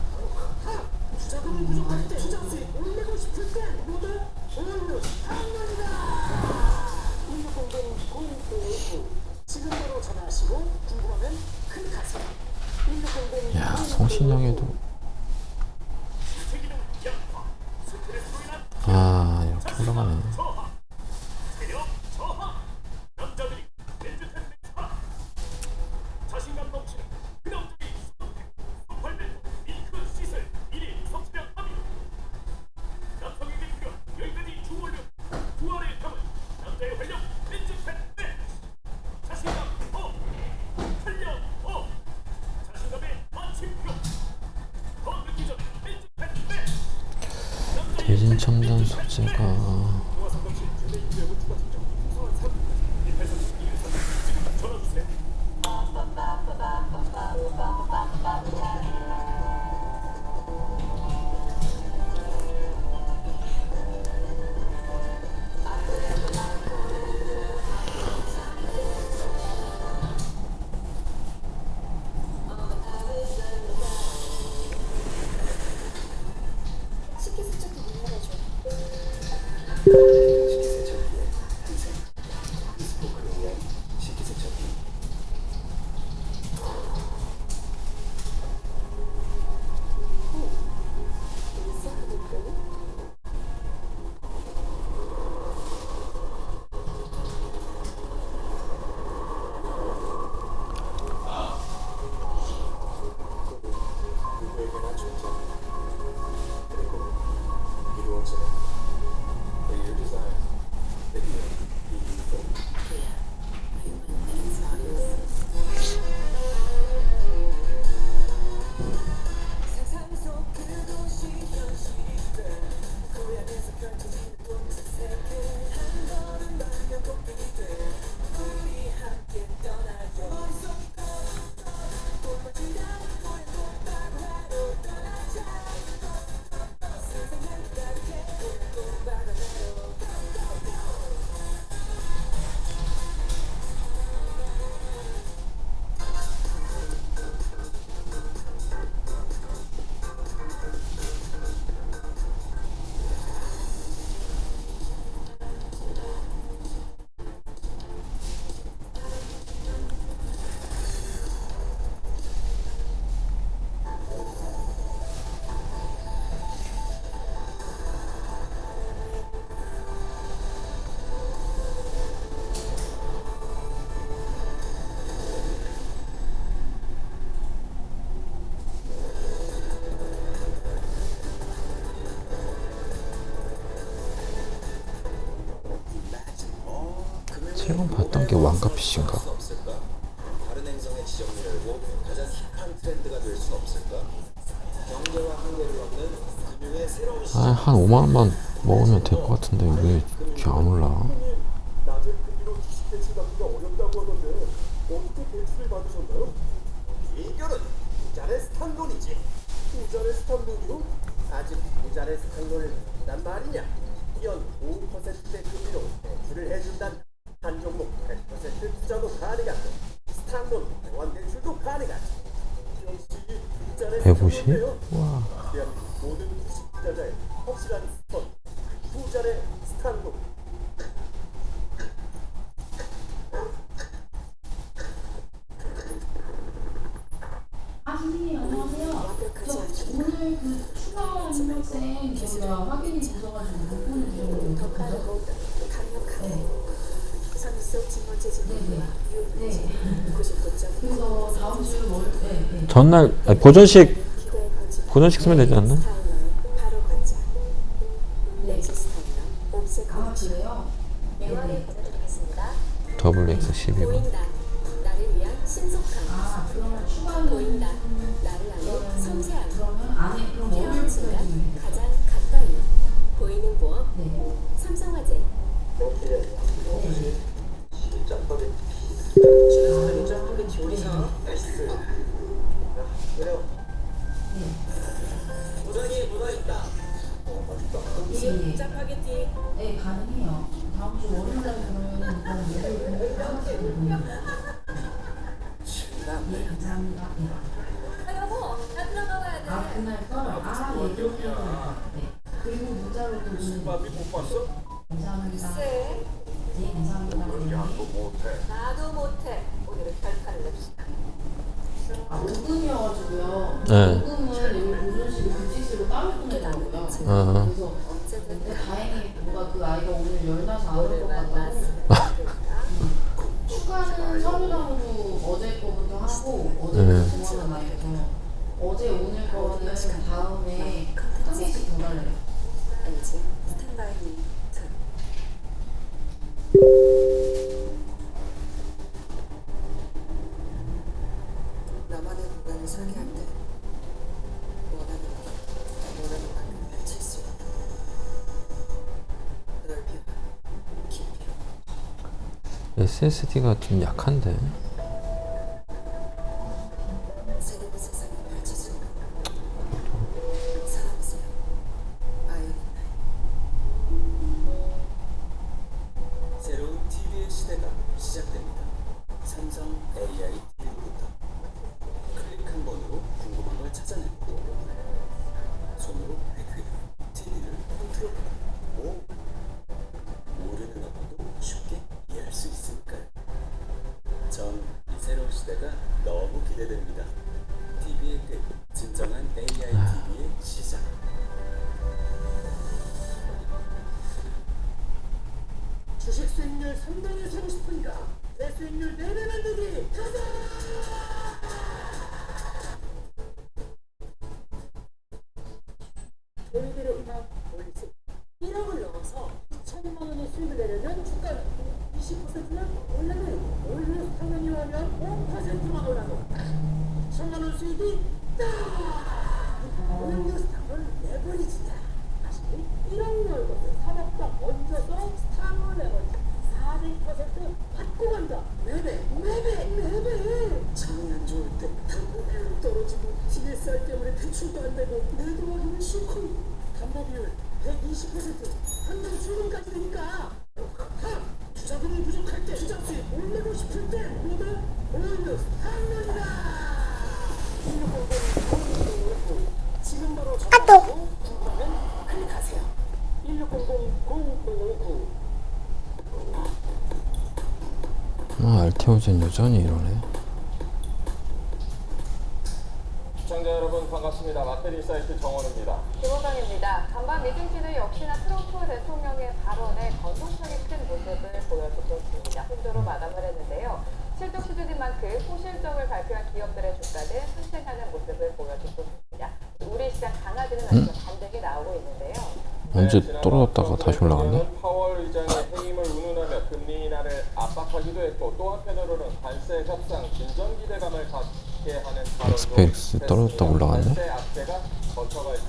투자금이 부족할 때 투자 수익 올리고 싶을 때 모두 오늘 당연이다. 1600-0959 지금 바로 전화하시고 궁금하면 클릭하세요. 1600 야, 성신영에도. 아, 이렇게 올라가네. 대진 첨단 소재가 식기세척기의 탄생 비스포크를 위한 식기세척기 누구에게나 존재합니다. 그리고 이루어지는 your desire that you 세상 속 그곳이 현실이 돼 고향에서 펼쳐지는 꿈새 세계 한 걸음 가면 꽃길이 돼 우리 함께 떠나요 머릿속 꽃밭이란 고향 꽃밭으로 떠나자 세상을 가득해 고향 꽃밭으로 최근 봤던 게 왕카핏인가? 다른 행성의 지점을 열고 가장 힙한 트렌드가 될 수 없을까? 경제와 한계를 넘는 금융의 새로운 한 5만원만 먹으면 될 것 같은데 왜 이렇게 안 올라? 낮은 금리로 주식 대출 받기가 어렵다고 하던데 어떻게 대출을 받으셨나요? 비결은 부자의 스탄론이지. 부자의 스탑론이요? 아직 부자의 스탄론을 모른단 말이냐? 연 5%의 금리로 대출을 해준다면 한 종목 100% 투자도 가능하고 스탄론 대환 대출도 가능하지. 역시 부자의 150? 스탑론이에요. 와. 대한민국 모든 주식 투자자의 확실한 스턴 부자의 스탄론. 아, 선생님 안녕하세요. 저 오늘 그 추가 신청생 저희가 확인이 돼서가지고 못 보내드렸는데 어떡하죠? 네. 네. 그래서 다음 주 월, 네. 전날 고전식 쓰면 되지 않나? 아, 그래요? 네네. WX12번. 나를 위한 신속함. 아, 그러면 추가는 보인다. 나를 아는 섬세함. 그러면 안에 그럼 월요일 태어난 순간 보내주면 돼요. 가장 가까이. 보이는 보험. 네. 삼성화재. 도장이 묻어있다. 네. 짜파게티. 네, 가능해요. 다음 주 월요일 날 그러면 일단 월요일 하나씩 보내드릴게요. 네, 감사합니다. 네. 아 여보, 나 들어가봐야 돼. 아, 그날 걸? 아, 네, 그렇게 해도 네. 그리고 문자로도 밥이 못 봤어? 감사합니다. 글쎄, 네, 감사합니다. 네. 나도 못해. 오늘은 결판을 냅시다. 아, 녹음이어가지고요. 네. 녹음을 여기 보존실에 급식실로 따로 보내더라고요. 아. 그래서 근데 다행히 뭐가 그 아이가 오늘 열나서 안 올 것 같다고. 추가는 서류당으로 어제 거부터 하고 어제부터 정하는 아이부터 어제 오늘 거는 다음에 한 개씩 더 달래요. 알지? 스탠바이 미트. 나만의 공간을 설계할 때 원하는 만큼 펼칠 수 있다. 넓이와 깊이로. SSD가 좀 약한데. 새로운 세상이 펼쳐지는 사랑하세요. 아이언 새로운 TV의 시대가 시작됩니다. 삼성 AI TV부터 클릭 한 번으로 궁금한 걸 찾아내고 손으로 휙휙 TV를 컨트롤하고 모르는 언어도 쉽게 이해할 수 있으니까요. 전 이 새로운 시대가 너무 기대됩니다. TV의 끝, 진정한 AI TV의 시작. 주식 수익률 3등을 사고 싶으니까 내 수익률 4배 만들기 가자! 저희들의 음악 올리지 1억을 넣어서 2천만 원의 수익을 내려면 주가는 20%는 올라가요. 오히려 당연히 하면 5%만 올라가고 2천만 원 수익이 딱! 오히려 스탑을 내버리지다. 다시 1억 열고 3억당 얹어서 스탑을 내버리지. 400% 받고 간다. 4배. 장이 안 좋을 때 담보비율 떨어지고 TSR 때문에 대출도 안 되고 내 도와주는 시콘 담보비율 120% 한달 출금까지 되니까 투자금이 부족할 때 투자 수익 올리고 싶을 때 모두 오히려 스탑론이다. 지금 바로 전화하고 궁금하면 클릭하세요. 1600-0059 알테오젠 여전히 이러네. 시청자 여러분 반갑습니다. 마켓 사이트 정원입니다. 김호정입니다. 간밤 미팅지는 역시나 트럼프 대통령의 발언에 건동성이 큰 모습을 보여주고 있습니다. 혼조로 마감을 했는데요. 실적 수준인 만큼 호실적을 발표한 기업들의 주가는 상승하는 모습을 보여주고 있습니다. 우리 시장 강화되는 아주 반등이 나오고 있는데요. 언제 떨어졌다가 다시 올라갔네? 파월 의장의 해임을 운운하며 금리 인하를 압박하기도 했고 또 한편으로는 관세 협상 진전 기대감을 갖게 하는 엑스페릭스 떨어졌다 올라갔네. 관세 악재가 거쳐갈지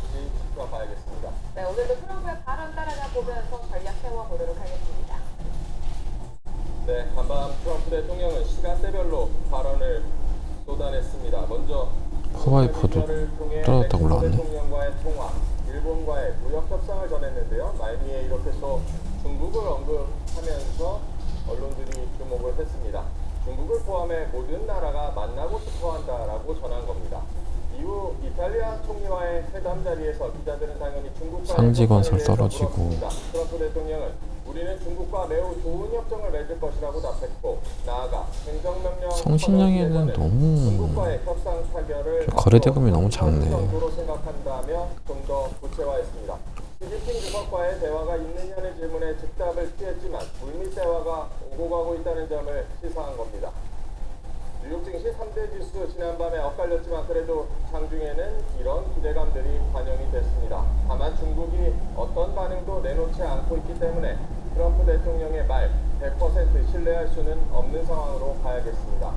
지켜봐야겠습니다. 네, 오늘도 트럼프의 발언 따라가 보면서 전략 세워보도록 하겠습니다. 네, 간밤 트럼프 대통령은 시간대별로 발언을 쏟아냈습니다. 먼저 허바이퍼도 떨어졌다 올라갔네. 대통령과의 통화, 일본과의 무역 협상을 전했는데요. 말미에 이렇게 또 중국을 언급하면서 언론들이 주목을 했습니다. 중국을 포함해 모든 나라가 만나고 싶어한다라고 전한 겁니다. 이후 이탈리아 총리와의 회담 자리에서 기자들은 당연히 중국과의 상지건설 협상에 대해서 떨어지고. 물었습니다. 트럼프 대통령은 우리는 중국과 매우 좋은 협정을 맺을 것이라고 답했고 나아가 행정명령 성신양에는 너무 중국과의 협상 타결을 거래대금이 너무 작네. 정도로 생각한다며 좀 더 구체화했습니다. 시진핑 주석과의 대화가 있느냐는 질문에 즉답을 피했지만 물밑 대화가 오고 가고 있다는 점을 시사한 겁니다. 뉴욕 증시 3대 지수 지난밤에 엇갈렸지만 그래도 장중에는 이런 기대감들이 반영이 됐습니다. 다만 중국이 어떤 반응도 내놓지 않고 있기 때문에 트럼프 대통령의 말 100% 신뢰할 수는 없는 상황으로 봐야겠습니다.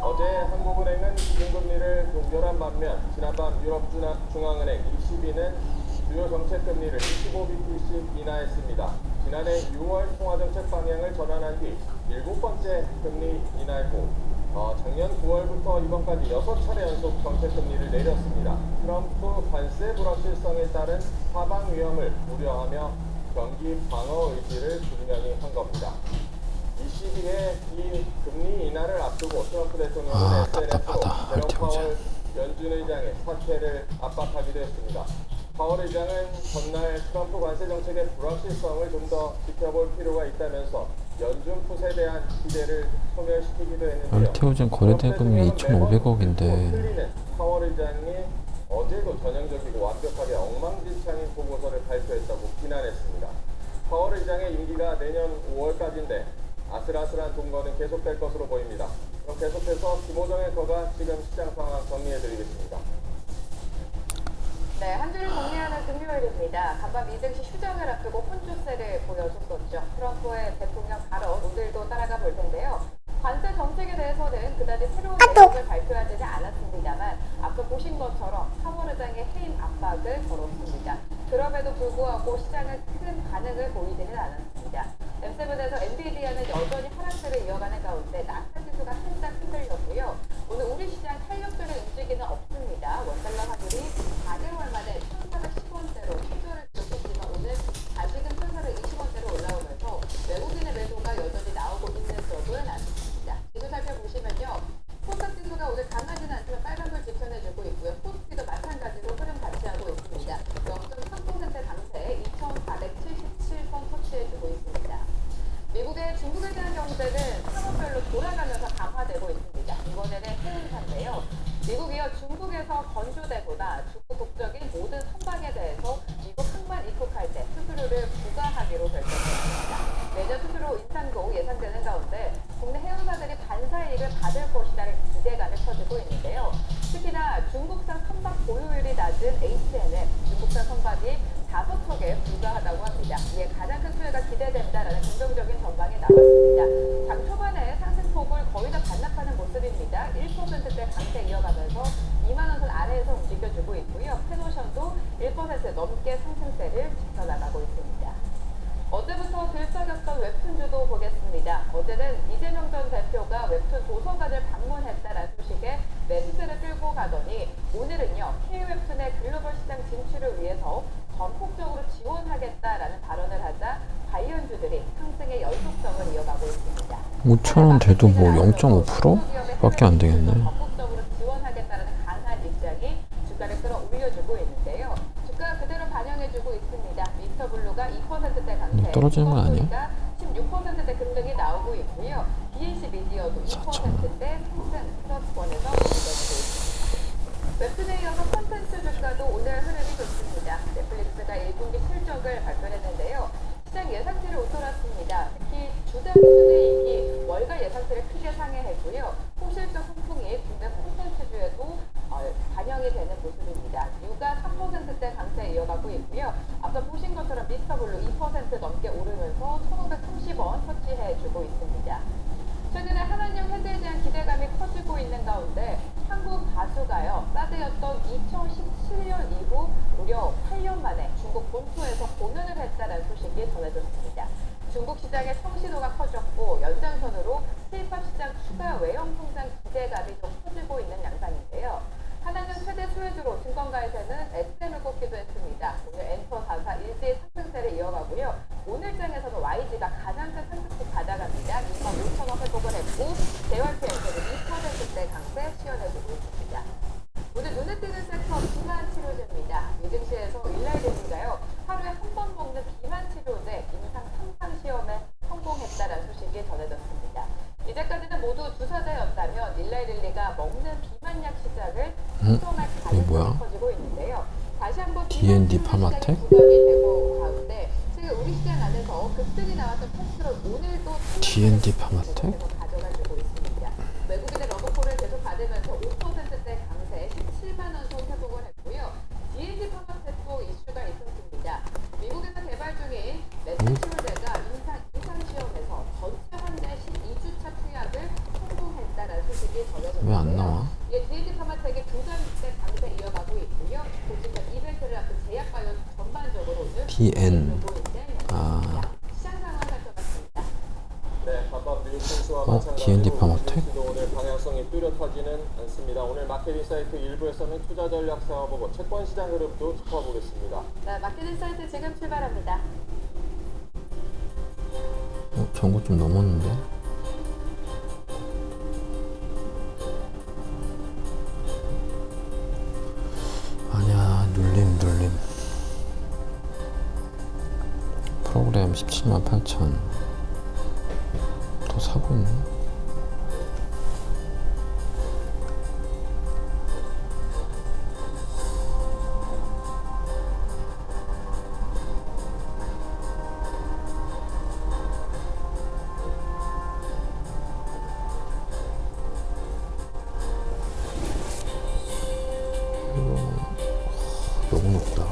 어제 한국은행은 기준금리를 동결한 반면 지난밤 유럽중앙은행 ECB는 주요 정책금리를 25bp씩 인하했습니다. 지난해 6월 통화정책 방향을 전환한 뒤 7번째 금리 인하이고 작년 9월부터 이번까지 6차례 연속 정책금리를 내렸습니다. 트럼프 관세 불확실성에 따른 하방 위험을 우려하며 경기 방어 의지를 분명히 한 겁니다. ECB의 이 금리 인하를 앞두고 트럼프 대통령은 SNS로 제롬 파월 연준 의장의 사퇴를 압박하기도 했습니다. 파월 의장은 전날 트럼프 관세 정책의 불확실성을 좀 더 지켜볼 필요가 있다면서 연준 풋에 대한 기대를 소멸시키기도 했는데요. 알테오젠 거래대금이 2,500억인데 파월 의장이 어제도 전형적이고 완벽하게 엉망진창인 보고서를 발표했다고 비난했습니다. 파월 의장의 임기가 내년 5월까지인데 아슬아슬한 동거는 계속될 것으로 보입니다. 그럼 계속해서 김호정 앵커가 지금 시장 상황 정리해드리겠습니다. 네, 한 주를 정리하는 금요일입니다. 간밤 이등시 휴정을 앞두고 혼주세를 보여줬었죠. 트럼프의 대통령 발언 오늘도 따라가 볼 텐데요. 관세 정책에 대해서는 그다지 새로운 내용을 발표하지는 않았습니다만 앞서 보신 것처럼 파월 의장의 해임 압박을 걸었습니다. 그럼에도 불구하고 시장은 큰 반응을 보이지는 않았습니다. M7에서 엔비디아는 여전히 하락세를 이어가는 가운데 나스닥 지수가 살짝 흔들렸고요. 오늘 우리 시장 탄력적인 움직임은 없습니다. 원달러 환율이 4개월 만에 1,410원대로 최저를 기록했지만 오늘 다시금 1,420원대로 올라오면서 외국인의 매도가 여전히 나오고 있는 쪽은 아닙니다. 지수 살펴보시면요. 코스닥 지수가 오늘 강하지는 않지만 빨간불 지켜내주고 있고요. 코스피도 마찬가지로 흐름 같이 하고 있습니다. 0.3% 강세 2,477선 터치해주고 있습니다. 미국의 중국에 대한 경제는 상황별로 돌아가면서 강화되고 있습니다. 이번에는 해운사인데요. 미국이요 중국에서 건조대보다 중국 독적인 모든 선박에 대해서 미국 항만 입국할 때 수수료를 부과하기로 결정했습니다. 내년 수수료 인상도 예상되는 가운데 국내 해운사들이 반사이익을 받을 것이라는 기대감이 커지고 있는데요. 특히나 중국산 선박 보유율이 낮은 HNM, 중국산 선박이 5척에 불과하다고 합니다. 이에 가장 큰 수혜가 기대된다라는 긍정적인 전망이 나왔습니다. 장 초반에 상승폭을 거의 다 반납하는 모습입니다. 1%대 강세 이어가면서 2만원선 아래에서 움직여주고 있고요. 페노션도 1% 넘게 상승세를 지켜나가고 있습니다. 어제부터 들썩였던 웹툰주도 보겠습니다. 어제는 이재명 전 대표가 웹툰 도서관을 방문했다라는 소식에 매수세를 끌고 가더니 오늘은요 K웹툰의 글로벌 시장 진출을 위해서 전폭적으로 지원하겠다라는 발언을 하자 관련주들이 상승의 연속성을 이어가고 있습니다. 5,000원 돼도 뭐 0.5%밖에 안 되겠네. 적극적으로 지원하겠다라는 강한 입장이 주가를 끌어올려주고 있는데요. 주가 그대로 반영해주고 있습니다. 미스터블루가 2%대 강세, 떨어지는 건 아니야? 16%대 급등이 나오고 있고요. BNC 미디어도 2%대 상승 플러스권에서 이어지고 있습니다. 웹툰에 이어서 콘텐츠 주가도 오늘 흐름이 좋습니다. 넷플릭스가 1분기 실적을 발표했는데요. 시장 예상치를 웃돌았습니다. 특히 주당 순이익이 월가 예상치를 크게 상회했고요. 호실적 폭풍이 국내 콘텐츠주에도 반영이 되는 모습입니다. 유가 3%대 강세 이어가고 있고요. 앞서 보신 것처럼 미스터블루 2% 넘게 오르면서 1,530원 터치해주고 있습니다. 있습니다. 중국 시장의 성실도가 커졌고 연장선으로 K-팝 시장 추가 외형 성장 기대감이 좀 커지고 있는 양상인데요. 하나는 최대 수혜주로 증권가에서는 SM을 꼽기도 했습니다. 오늘 엔터 4사 일제히 상승세를 이어가고요. 오늘장에서는 YG가 가장 큰 상승폭 받아갑니다. 25,000원 회복을 했고 JYP 엔터는 2%대 강세 시연해주고 있습니다. 오늘 눈에 띄는 섹터 비만 치료제입니다. 미증시에서 일라이드인가요? 하루에 한 번 먹는 비만 치료제 임상 3상 시험에 성공했다는 소식이 전해졌습니다. 이제까지는 모두 주사제였다면 일라이릴리가 먹는 비만약 시장을 수정할 가능성이 커지고 있는데요. 다시 한번 D&D 파마텍? 부각이 되고 가운데 최근 우리 시장 안에서 급등이 나왔던 패스트로 오늘도 D&D 파마텍? 가져가지고 있습니다. 외국인의 러버콜을 계속 받으면서 5%대 강세 17만 원 선 회복을 했고요. D&D 파마텍도 이슈가 있었습니다. 미국에서 개발 중인 메트치로제가 임상 시험에서 전체 환자의 12주차 투약을 성공했다는 소식이 왜 안 전해졌는데요. 나와? 이에 D&D 파마텍이 2단대 강세 이어가고 있고요. 고지점 이벤트를 앞둔 제약바이오 전반적으로는 DN. 시장 상황 살펴봤습니다. 네, 반반 뉴욕 증시와 D&D 마찬가지로 파마텍? 우리 오늘 방향성이 뚜렷하지는 않습니다. 오늘 마켓 인사이트 1부에서는 투자 전략 사업보고 채권 시장 흐름도 짚어보겠습니다. 네, 마켓 인사이트 지금 출발합니다. 전고 좀 넘었는데? 아니야, 눌림. 프로그램 17만 8천. 더 사고 있네? 너무 높다.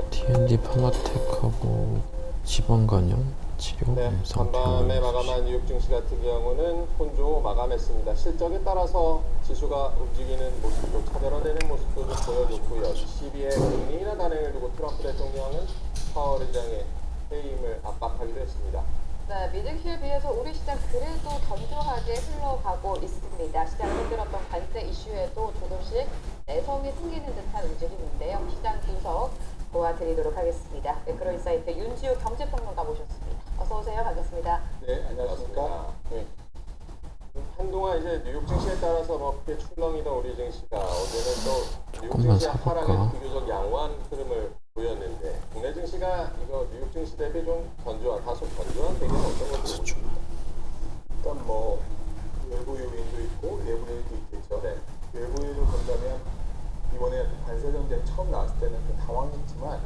D&D 파마텍하고 지방간염 치료 네, 임상 간밤에 마감한 뉴욕 증시 같은 경우는 혼조 마감했습니다. 실적에 따라서 지수가 움직이는 모습도 차별화되는 모습도 좀 보여줬고요. 12의 금리 인하 단행을 두고 트럼프 대통령은 파월 의장의 해임을 압박하기도 했습니다. 네, 미증시에 비해서 우리 시장 그래도 건조하게 흘러가고 있습니다. 시장을 흔들었던 관세 이슈에도 조금씩 내성이 생기는 듯한 움직임인데요. 시장 분석 도와드리도록 하겠습니다. 매크로 인사이트 윤지우 경제평론가 모셨습니다. 어서 오세요. 반갑습니다. 네, 안녕하십니까. 네. 한동안 이제 뉴욕 증시에 따라서 뭐 크게 출렁이던 우리 증시가 어제는 또 뉴욕 조금만 증시의 사볼까? 하락에 비교적 양호한 흐름을 보였는데 국내 증시가 이거 뉴욕 증시 대비 좀 다소 건조한 배경은 어떤 것 같습니까? 일단 뭐 외부 요인도 있고 내부 요인도 있겠죠. 네. 외부 요인을 본다면 이번에 관세 전쟁 처음 나왔을 때는 좀 당황했지만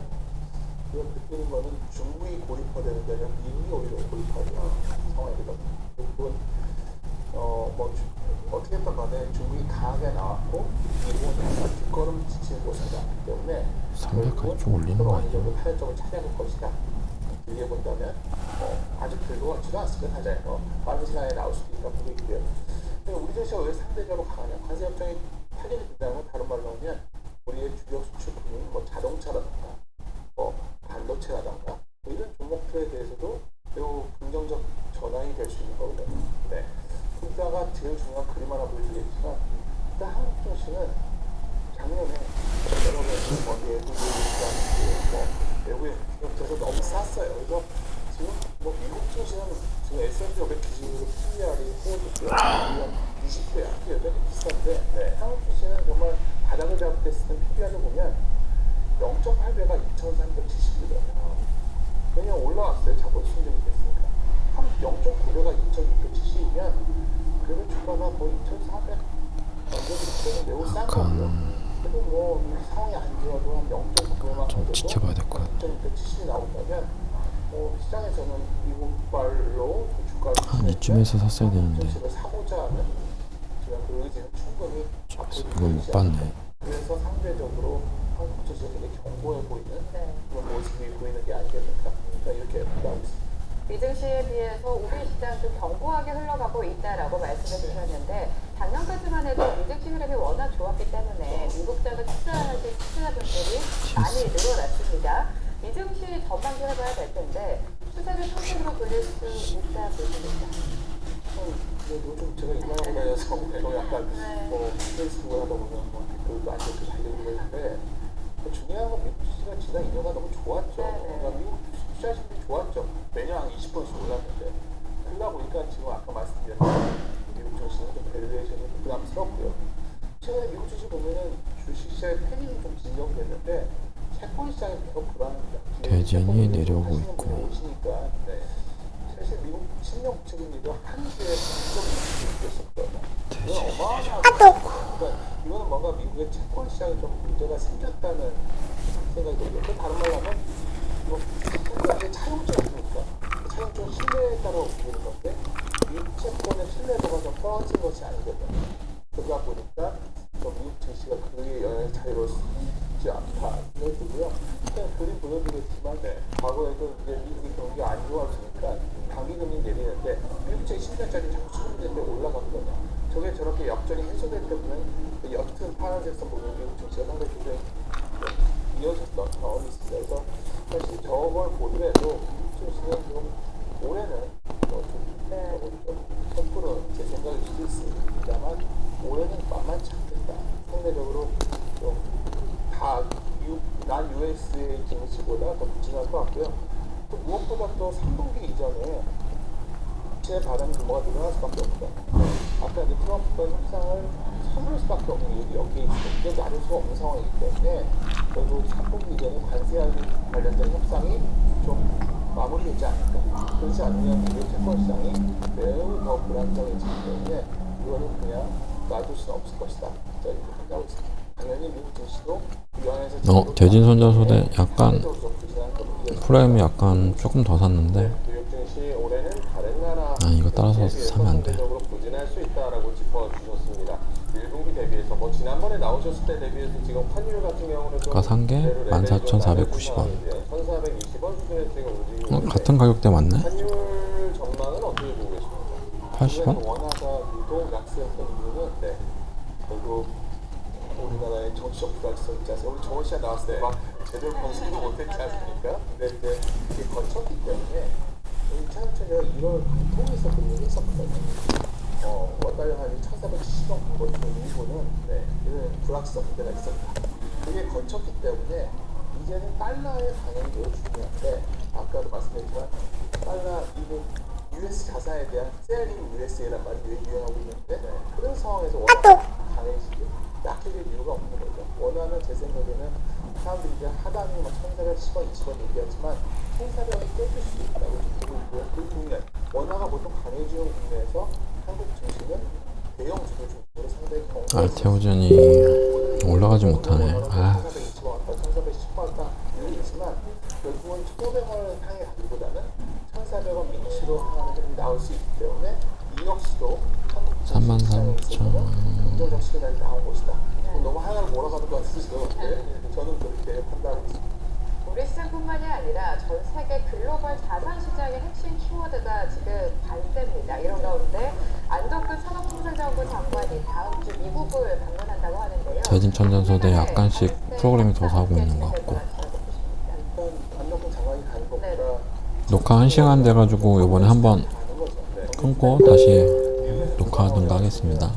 우리가 느끼는 거는 중국이 고립화되는 데는 미국이 오히려 고립화되는 상황이거든요. 그건 뭐 어떻게 했던 간에 중국이 강하게 나왔고 미국은 약간 뒷걸음 지치는 곳이다 때문에 300까지 좀 올리는 거 어느 정도 아니야? 타협점을 찾아낼 것이다. 길게 본다면 아직 들고 왔지도 않습니다. 가장 빠른 시간에 나올 수도 있다 보고 있고요. 근데 우리 증시가 왜 상대적으로 강하냐? 관세 협정이 타결이 된다면 다른 말로 하면 우리의 주력 수출품인 뭐 자동차라든가 뭐 반도체라든가 뭐 이런 종목들에 대해서도 매우 긍정적 전환이 될 수 있는 거거든요. 네. 이따가 제일 중요한 그림 하나 보여드리겠지만 일단 한국 증시는 작년에 여러분들 뭐 외국의 기업체에서 너무 쌌어요. 그래서 지금 뭐 미국 증시는 지금 S&P 500 기준으로 PER이 호주고요. 20배야. 여전히 비싼데 네. 한국 증시는 정말 바닥을 잡을 때 쓰는 PER을 보면 0.8배가 2,370이거든요. 그냥 올라왔어요. 자꾸 순정이 됐으니까. 한 0.9배가 2,670이면 그러면 주가가 뭐 2,400 정도 매우 싼 거고요. 그래도 뭐 상황이 안 좋아도 한 0.9배만 좀 지켜봐야 될 것 같아. 2,670이 나온다면 시장에서는 미국발로 주가를 한 이쯤에서 샀어야 되는데 집을 사고자 하는 지금 그 의지는 충분히 이걸 못 봤네. 그래서 상대적으로 한국 증시가 되게 견고해 보이는 그런 모습이 보이는 게 아니겠습니까? 그러니까 이렇게 나오고 있습니다. 미증시에 비해서 우리 시장 좀 견고하게 흘러가고 있다라고 말씀해 주셨는데 작년까지만 해도 미증시 흐름이 워낙 좋았기 때문에 미국장을 투자하실 투자자분들이 많이 늘어났습니다. 미증시 전망도 해봐야 될 텐데 추세를 상승으로 돌릴 수 있다 보십니까? 요즘 제가 인간하고 다녀서 좀 약간 뭐 페이스북을 하다 보면 뭐 댓글도 안 좋게 달리고 그러는데 중요한 건 미국 주식가 지난 2년간 너무 좋았죠. 그러니까 미국 투자자들이 좋았죠. 매년 한 20%씩 올랐는데 그러다 보니까 지금 아까 말씀드린 미국 주식은 좀 밸류에이션이 좀 부담스럽고요. 최근에 미국 주식 보면은 주식시장의 패닉이 좀 진정됐는데 채권 시장이 계속 불안합니다. 대진이 내려오고 있고. 오시니까 사실 미국 10년 국채 금리도 한 주에 0.2%였었거든요. 그러니까 이거는 뭔가 미국의 채권 시장에 좀 문제가 생겼다는 생각이 들고요. 다른 말로 하면 채권의 차용증이 있으니까 그 차용증은 신뢰에 따라 움직이는 건데 미국 채권의 신뢰도가 좀 떨어진 것이 아니거든요. 그러다 보니까 미국 증시가 그에 영향을 자유로울 수 있지 않다 생각이 들고요. 그냥 그림 보여드리겠지만 과거에도 이제 미국의 경기가 안 좋아지니까 단기금리 내리는데 미국 증시 10년짜리 자꾸 수급될 때 올라갔거든요. 저게 저렇게 역전이 해소될 때 보면 그 옅은 파란색 선 보면 미국 증시가 상당히 굉장히 이어졌던 경험이 있습니다. 그래서 사실 저걸 보더라도 미국 증시는 좀 올해는 좀 섣부른 제 생각일 수도 있습니다만 올해는 만만치 않겠다. 상대적으로 좀 다 난 US의 증시보다 더 부진할 것 같고요. 또 무엇보다 또 3분기 이전에 국채 발행 규모가 늘어날 수밖에 없다. 아까 이제 트럼프가 협상을 서두를 수밖에 없는 이유도 여기에 있습니다. 이게 나눌 수가 없는 상황이기 때문에 결국 3분기 이전에 관세 관련된 협상이 좀 마무리되지 않을까. 그렇지 않으면 미국 채권 시장이 매우 더 불안정해지기 때문에 이거는 그냥 놔둘 수는 없을 것이다. 자, 이렇게 생각하고 있습니다. 당연히 미국 증시도 대진 손자소대 약간 프라임이 약간 조금 더 샀는데 이거 따라서 사면 안 돼. 부진할 수 있다라고 짚어주셨습니다. 1분기 대비해서 뭐 지난번에 나오셨을 때 대비해서 지금 환율 같은 경우는 아까 산 게 14,490원. 1,420원 수준에 지금 움직이고 같은 가격대 맞네? 환율 전망은 어떻게 보고 계십니까? 80원? 원화가 유독 약세였던 이유는 결국 우리나라의 정치적 불확실성 있지 않습니까? 우리 정원 씨가 나왔을 때 막 제대로 검증도 못했지 않습니까? 근데 이제 그게 거쳤기 때문에 2000년에 1월 통해서 금융이 있었거든요. 원달러 환율이 1,470원 간 것으로 일부는 이런 불확실성 문제가 있었다. 그게 거쳤기 때문에 이제는 달러의 반응이 매우 중요한데 아까도 말씀드렸지만 달러 이거 US 자산에 대한 셀링 USA란 말이 유행하고 있는데 그런 상황에서 원화가 강해지게 약해질 이유가 없는 거죠. 원화는 제 생각에는 사람들이 이제 하단이 1,410원, 20원 얘기하지만 1,400원이 깰 수도 있다고 보고 있고요. 그 국면 원화가 보통 강해지는 국면에서 한국 증시는 대형 주들 중심으로 상당히 알테오전이 올라가지 못하네. 1,420원 왔다 1,410원 왔다 이러지만 결국은 1,500원을 향해 가기보다는 1,400원 밑으로 하는 흐름이 나올 수 있기 때문에 이 역시도 한국 증시 시장에서는 긍정적 시그널이 나온 것이다. 너무 하나를 몰아가는 것 같으시죠? 저는 그렇게 판단하고 있습니다. 우리 시장뿐만이 아니라 전 세계 글로벌 자산 시장의 핵심 키워드가 지금 관세입니다. 이런 가운데 안덕근 산업통상자원부 장관이 다음 주 미국을 방문한다고 하는데요. 대진 천전소대 약간씩 프로그램이 더 사고 있는 것 같고. 안덕근 장관이 가는 것보다 녹화 1시간 돼가지고 이번에 한번 끊고 다시 녹화하든가 하겠습니다.